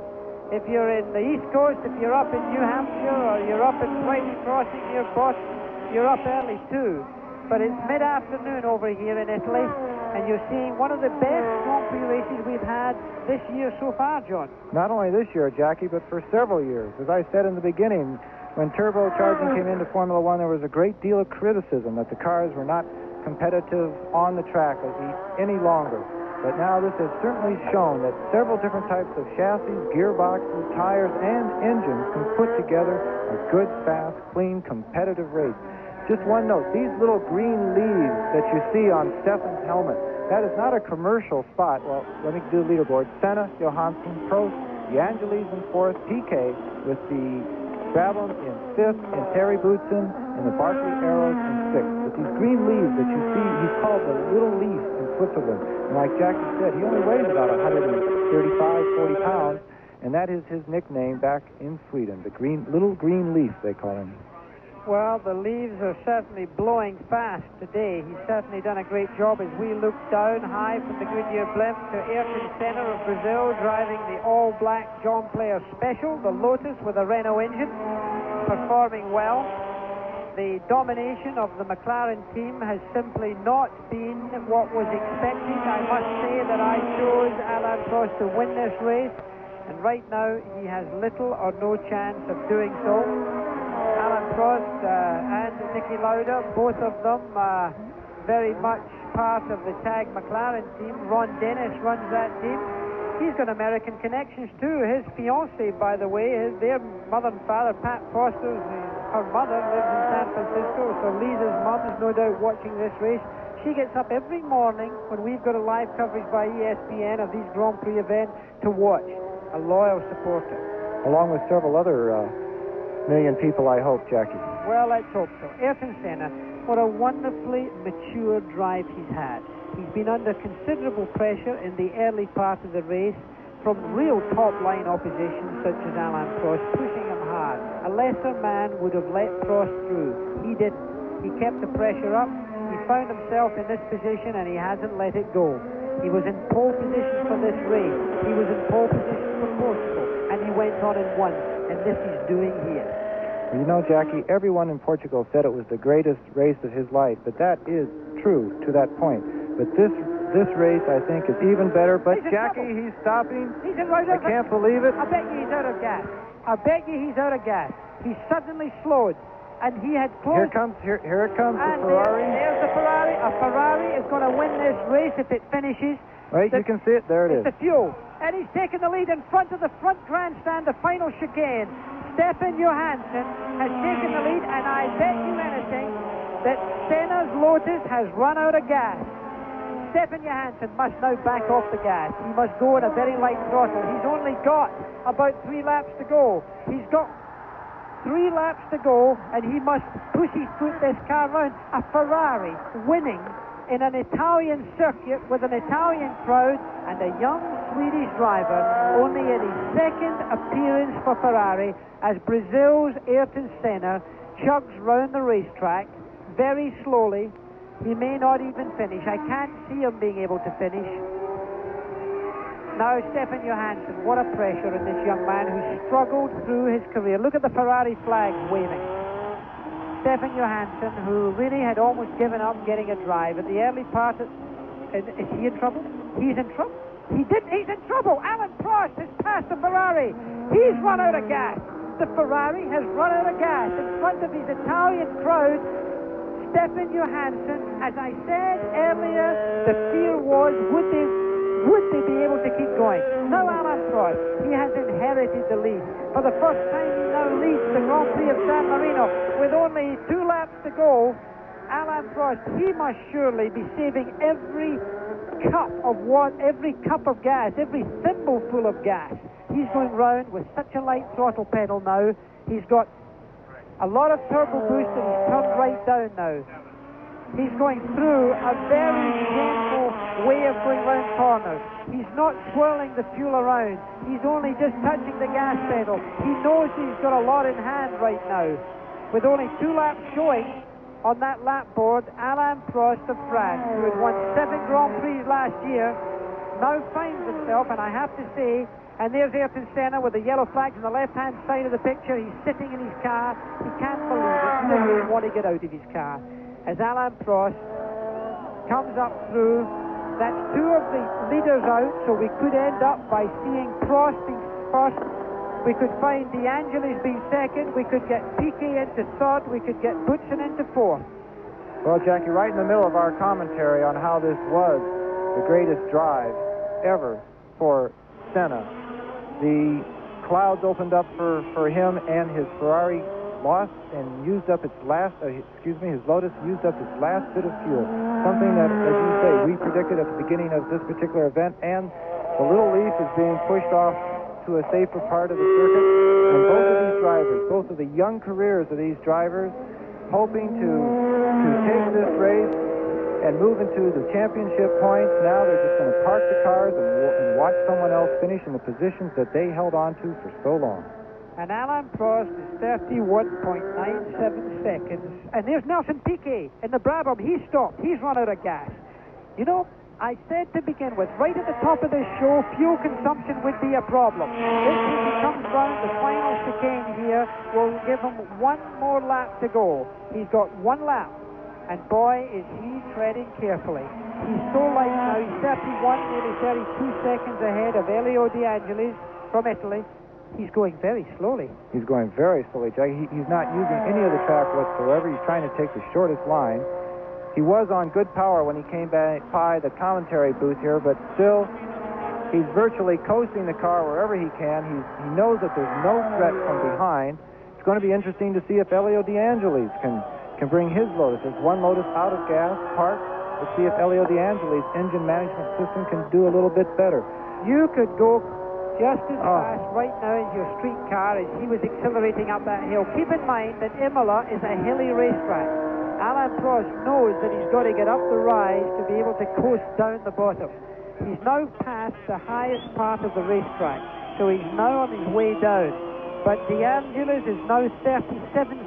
If you're in the east coast, if you're up in New Hampshire or you're up in White Crossing near Boston, you're up early too. But it's mid-afternoon over here in Italy, and you're seeing one of the best Grand Prix races we've had this year so far, John. Not only this year, Jackie, but for several years. As I said in the beginning, when turbocharging came into Formula One, there was a great deal of criticism that the cars were not competitive on the track any longer. But now this has certainly shown that several different types of chassis, gearboxes, tires, and engines can put together a good, fast, clean, competitive race. Just one note, these little green leaves that you see on Stefan's helmet, that is not a commercial spot. Well, let me do the leaderboard. Senna, Johansson, Prost, De Angelis in 4th, Piquet with the Brabham in 5th, and Terry Boutsen and the Barkley Arrows in 6th. But these green leaves that you see, he's called the Little Leaf in Switzerland. And like Jackie said, he only weighs about 135, 40 pounds, and that is his nickname back in Sweden, the Little Green Leaf, they call him. Well, the leaves are certainly blowing fast today. He's certainly done a great job as we look down high from the Goodyear blimp to Ayrton Senna of Brazil driving the all-black John Player Special, the Lotus with a Renault engine, performing well. The domination of the McLaren team has simply not been what was expected. I must say that I chose Alain Prost to win this race, and right now he has little or no chance of doing so. Alain Prost and Niki Lauda, both of them very much part of the TAG McLaren team. Ron Dennis runs that team. He's got American connections too. His fiancée, by the way, their mother and father, Pat Foster, her mother lives in San Francisco, so Lisa's mum is no doubt watching this race. She gets up every morning when we've got a live coverage by ESPN of these Grand Prix events to watch. A loyal supporter. Along with several other million people, I hope, Jackie. Well, let's hope so. Ayrton Senna, what a wonderfully mature drive he's had. He's been under considerable pressure in the early part of the race from real top-line opposition such as Alain Prost, pushing him hard. A lesser man would have let Prost through. He didn't. He kept the pressure up. He found himself in this position and he hasn't let it go. He was in pole position for this race. He was in pole position for Portugal, and he went on and won. And this he's doing here. You know, Jackie, everyone in Portugal said it was the greatest race of his life, but that is true to that point. But this race, I think, is even better. But Jackie, he's stopping. He's in right. I can't believe it. I bet you he's out of gas. I bet you he's out of gas. He's suddenly slowed, and he had closed. Here it comes, the and Ferrari. There's the Ferrari. A Ferrari is going to win this race if it finishes. Right, you can see it. There it is. The fuel. And he's taken the lead in front of the front grandstand, the final chicane. Stefan Johansson has taken the lead, and I bet you anything that Senna's Lotus has run out of gas. Stefan Johansson must now back off the gas. He must go on a very light throttle. He's only got about 3 laps to go. He's got 3 laps to go, and he must push his foot this car round. A Ferrari winning in an Italian circuit with an Italian crowd and a young Swedish driver, only in his second appearance for Ferrari, as Brazil's Ayrton Senna chugs round the racetrack very slowly. He may not even finish. I can't see him being able to finish. Now Stefan Johansson, what a pressure on this young man who struggled through his career. Look at the Ferrari flags waving. Stefan Johansson, who really had almost given up getting a drive at the early part of... Is he in trouble? He's in trouble? He's in trouble! Alan Prost has passed the Ferrari! He's run out of gas! The Ferrari has run out of gas in front of his Italian crowd. Stefan Johansson, as I said earlier, the fear was, would they be able to keep going? Now Alan Prost, he has inherited the lead. For the first time he now leads the Grand Prix of San Marino with only 2 laps to go. Alan Prost, he must surely be saving every cup of gas, every thimbleful of gas. He's going round with such a light throttle pedal now. He's got a lot of turbo boost and he's turned right down now. He's going through a very gentle way of going round corners. He's not swirling the fuel around. He's only just touching the gas pedal. He knows he's got a lot in hand right now. With only 2 laps showing on that lap board, Alain Prost of France, who had won 7 Grand Prix last year, now finds himself, and I have to say, and there's Ayrton Senna with the yellow flags on the left-hand side of the picture. He's sitting in his car. He can't believe it. He doesn't want to get out of his car. As Alain Prost comes up through, that's 2 of the leaders out, so we could end up by seeing Prost being first. We could find De Angelis being second. We could get Piquet into third. We could get Boutsen into fourth. Well, Jackie, right in the middle of our commentary on how this was the greatest drive ever for Senna, the clouds opened up for him, and his Ferrari lost and used up its last, his Lotus used up its last bit of fuel. Something that, as you say, we predicted at the beginning of this particular event, and the little leaf is being pushed off to a safer part of the circuit. And both of these drivers, both of the young careers of these drivers, hoping to take this race and move into the championship points. Now they're just going to park the cars and watch someone else finish in the positions that they held on to for so long. And Alain Prost is 31.97 seconds. And there's Nelson Piquet in the Brabham. He's stopped. He's run out of gas. You know, I said to begin with, right at the top of this show, fuel consumption would be a problem. If he comes round the final chicane here, will give him 1 more lap to go. He's got 1 lap. And boy, is he treading carefully. He's so light now. He's 31, nearly 32 seconds ahead of Elio De Angelis from Italy. He's going very slowly. He's going very slowly, Jack. He's not using any of the track whatsoever. He's trying to take the shortest line. He was on good power when he came back by the commentary booth here, but still, he's virtually coasting the car wherever he can. He knows that there's no threat from behind. It's going to be interesting to see if Elio De Angelis can bring his Lotus. There's 1 Lotus out of gas, parked. Let's see if Elio De Angelis' engine management system can do a little bit better. You could go just as fast right now in your street car as he was accelerating up that hill. Keep in mind that Imola is a hilly racetrack. Alain Prost knows that he's got to get up the rise to be able to coast down the bottom. He's now passed the highest part of the racetrack, so he's now on his way down. But De Angelis is now 37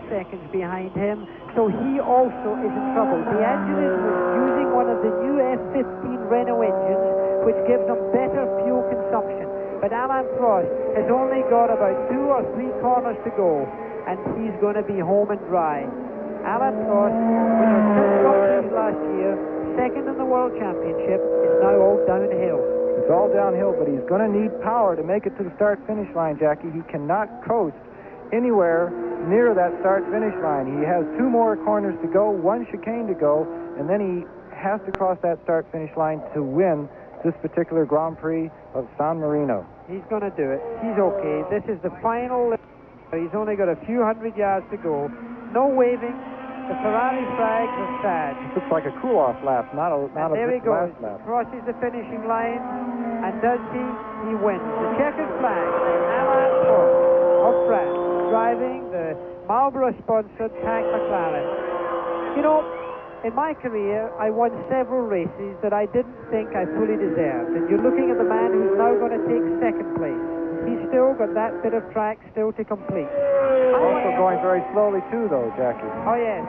seconds behind him, so he also is in trouble. De Angelis was using one of the new F15 Renault engines, which gives him better fuel consumption. But Alain Prost has only got about 2 or 3 corners to go, and he's going to be home and dry. Alain Prost, winner of 6 Grand Prix last year, second in the World Championship, is now all downhill. It's all downhill, but he's going to need power to make it to the start-finish line, Jackie. He cannot coast anywhere near that start-finish line. He has 2 more corners to go, 1 chicane to go, and then he has to cross that start-finish line to win this particular Grand Prix of San Marino. He's going to do it. He's okay. This is the final. He's only got a few hundred yards to go. No waving. The Ferrari flags are sad. Looks like a cool-off lap, not a there he goes. last lap. He crosses the finishing line, and does he? He wins. The checkered flag, Alain Prost of France, driving the Marlboro-sponsored Tag McLaren. You know, in my career, I won several races that I didn't think I fully deserved. And you're looking at the man who's now going to take second place. He's still got that bit of track still to complete. Also going very slowly too, though, Jackie. Oh, yes.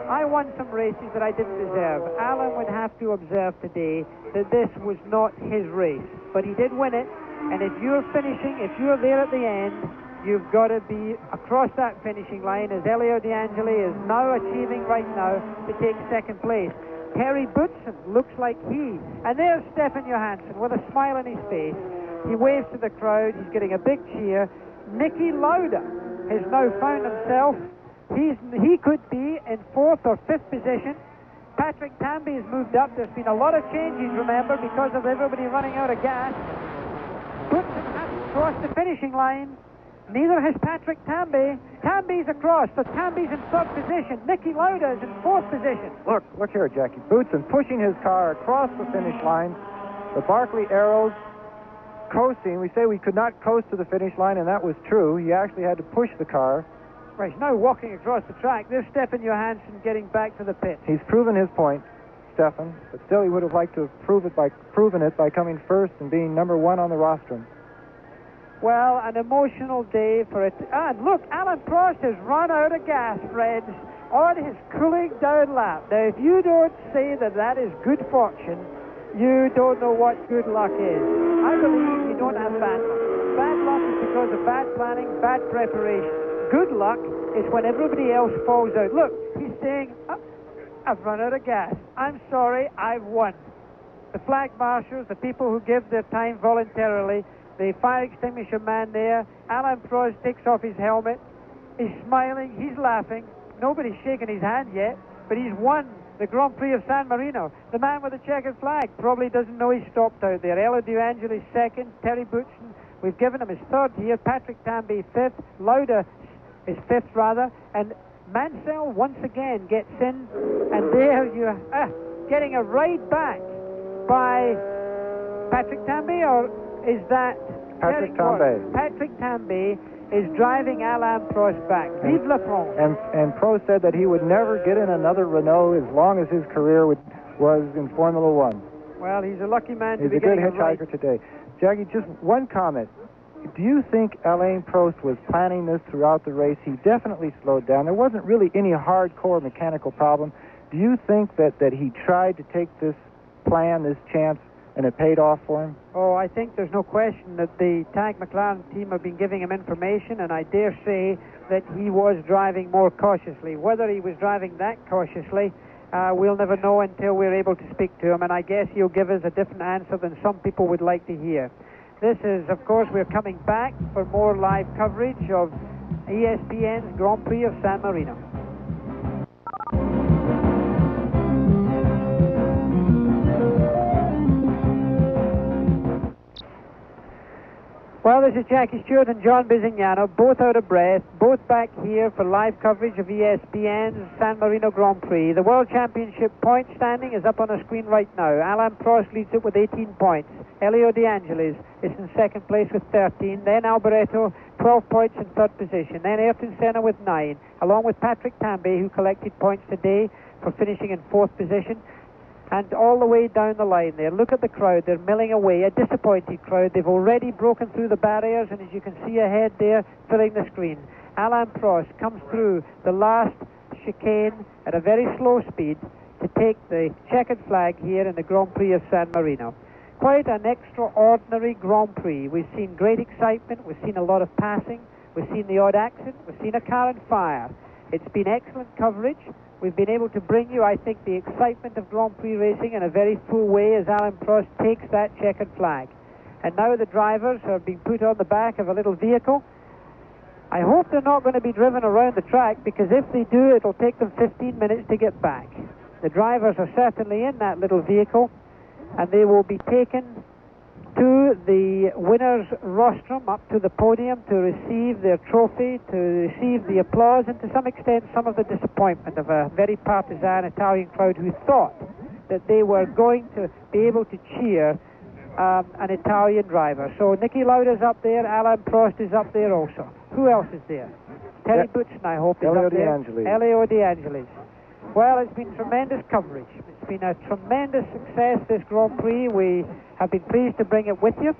I won some races that I didn't deserve. Alan would have to observe today that this was not his race. But he did win it. And if you're finishing, if you're there at the end, you've got to be across that finishing line, as Elio De Angeli is now achieving right now to take second place. Terry Boutsen looks like and there's Stefan Johansson with a smile on his face. He waves to the crowd. He's getting a big cheer. Nicky Lauda has now found himself. He could be in 4th or 5th position. Patrick Tamby has moved up. There's been a lot of changes, remember, because of everybody running out of gas. Boutsen hasn't crossed the finishing line. Neither has Patrick Tamby. Tamby's across, so Tamby's in 3rd position. Nicky Lauda is in 4th position. Look here, Jackie. Boutsen pushing his car across the finish line. The Barclay Arrows coasting. We say we could not coast to the finish line, and that was true. He actually had to push the car. Well, he's now walking across the track. There's Stefan Johansson getting back to the pit. He's proven his point, Stefan, but still he would have liked to have proven it by coming first and being number 1 on the rostrum. Well, an emotional day for it. And look, Alan Prost has run out of gas, friends, on his cooling down lap. Now, if you don't say that that is good fortune, you don't know what good luck is. I believe you don't have bad luck. Bad luck is because of bad planning, bad preparation. Good luck is when everybody else falls out. Look, he's saying, I've run out of gas. I'm sorry, I've won. The flag marshals, the people who give their time voluntarily, the fire extinguisher man there, Alan Prost takes off his helmet. He's smiling, he's laughing. Nobody's shaking his hand yet, but he's won the Grand Prix of San Marino. The man with the checkered flag probably doesn't know he stopped out there. Elio De Angeli 2nd, Terry Boutsen, we've given him his 3rd here, Patrick Tamby 5th, Lauda is 5th rather, and Mansell once again gets in, and there you're getting a ride back by Patrick Tamby, or is that Patrick Tamby? Patrick Tamby is driving Alain Prost back. Vive la France. And Prost said that he would never get in another Renault as long as his career was in Formula One. Well, he's a lucky man to be getting a good hitchhiker today. Jackie, just one comment. Do you think Alain Prost was planning this throughout the race? He definitely slowed down. There wasn't really any hardcore mechanical problem. Do you think that he tried to take this plan, this chance, and it paid off for him? Oh, I think there's no question that the Tag McLaren team have been giving him information, and I dare say that he was driving more cautiously. Whether he was driving that cautiously, we'll never know until we're able to speak to him, and I guess he'll give us a different answer than some people would like to hear. This is, of course, we're coming back for more live coverage of ESPN's Grand Prix of San Marino. Well, this is Jackie Stewart and John Bisignano, both out of breath, both back here for live coverage of ESPN's San Marino Grand Prix. The World Championship point standing is up on the screen right now. Alain Prost leads it with 18 points. Elio De Angelis is in 2nd place with 13. Then Alboreto, 12 points in 3rd position. Then Ayrton Senna with 9, along with Patrick Tamby, who collected points today for finishing in 4th position. And all the way down the line there, look at the crowd, they're milling away, a disappointed crowd. They've already broken through the barriers, and as you can see ahead there, filling the screen, Alain Prost comes through the last chicane at a very slow speed to take the checkered flag here in the Grand Prix of San Marino. Quite an extraordinary Grand Prix. We've seen great excitement, we've seen a lot of passing, we've seen the odd accident, we've seen a car on fire. It's been excellent coverage. We've been able to bring you, I think, the excitement of Grand Prix racing in a very full way as Alain Prost takes that checkered flag. And now the drivers are being put on the back of a little vehicle. I hope they're not going to be driven around the track, because if they do, it'll take them 15 minutes to get back. The drivers are certainly in that little vehicle, and they will be taken to the winner's rostrum, up to the podium, to receive their trophy, to receive the applause, and to some extent some of the disappointment of a very partisan Italian crowd who thought that they were going to be able to cheer an Italian driver. So Nicky Lauda's up there, Alain Prost is up there also. Who else is there? Terry Boutsen, I hope, is Elio up there. De Angelis. Elio De Angelis. Well, it's been tremendous coverage. It's been a tremendous success, this Grand Prix. We have been pleased to bring it with you.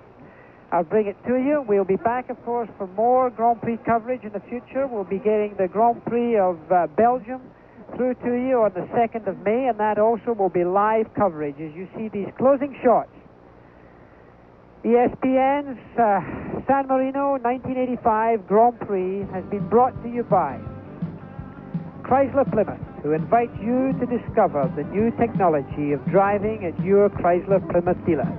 I'll bring it to you. We'll be back, of course, for more Grand Prix coverage in the future. We'll be getting the Grand Prix of Belgium through to you on the 2nd of May, and that also will be live coverage as you see these closing shots. ESPN's San Marino 1985 Grand Prix has been brought to you by Chrysler Plymouth, who invites you to discover the new technology of driving at your Chrysler Plymouth dealer.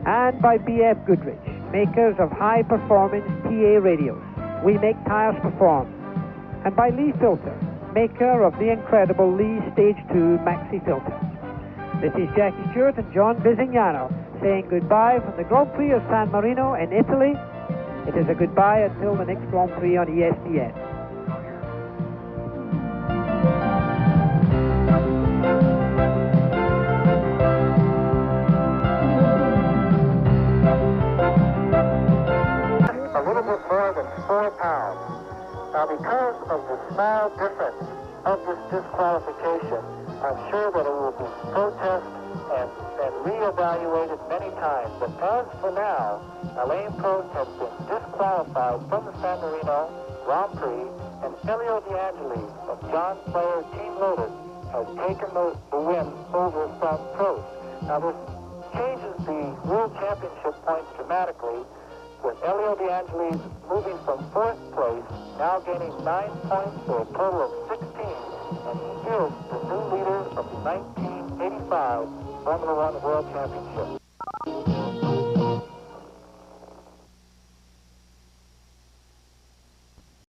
And by BF Goodrich, makers of high-performance TA radios. We make tires perform. And by Lee Filter, maker of the incredible Lee Stage 2 Maxi Filter. This is Jackie Stewart and John Visignano saying goodbye from the Grand Prix of San Marino in Italy. It is a goodbye until the next Grand Prix on ESPN. A little bit more than 4 pounds. Now, because of the small difference of this disqualification, I'm sure that it will be protested and reevaluated many times. But as for now, Alain Prost has been disqualified from the San Marino Grand Prix, and Elio De Angelis of John Player Team Lotus has taken the win over from Prost. Now, this changes the World Championship points dramatically, with Elio De Angelis moving from 4th place, now gaining 9 points for a total of 16, and he is the new leader of the 1985 Formula One World Championship.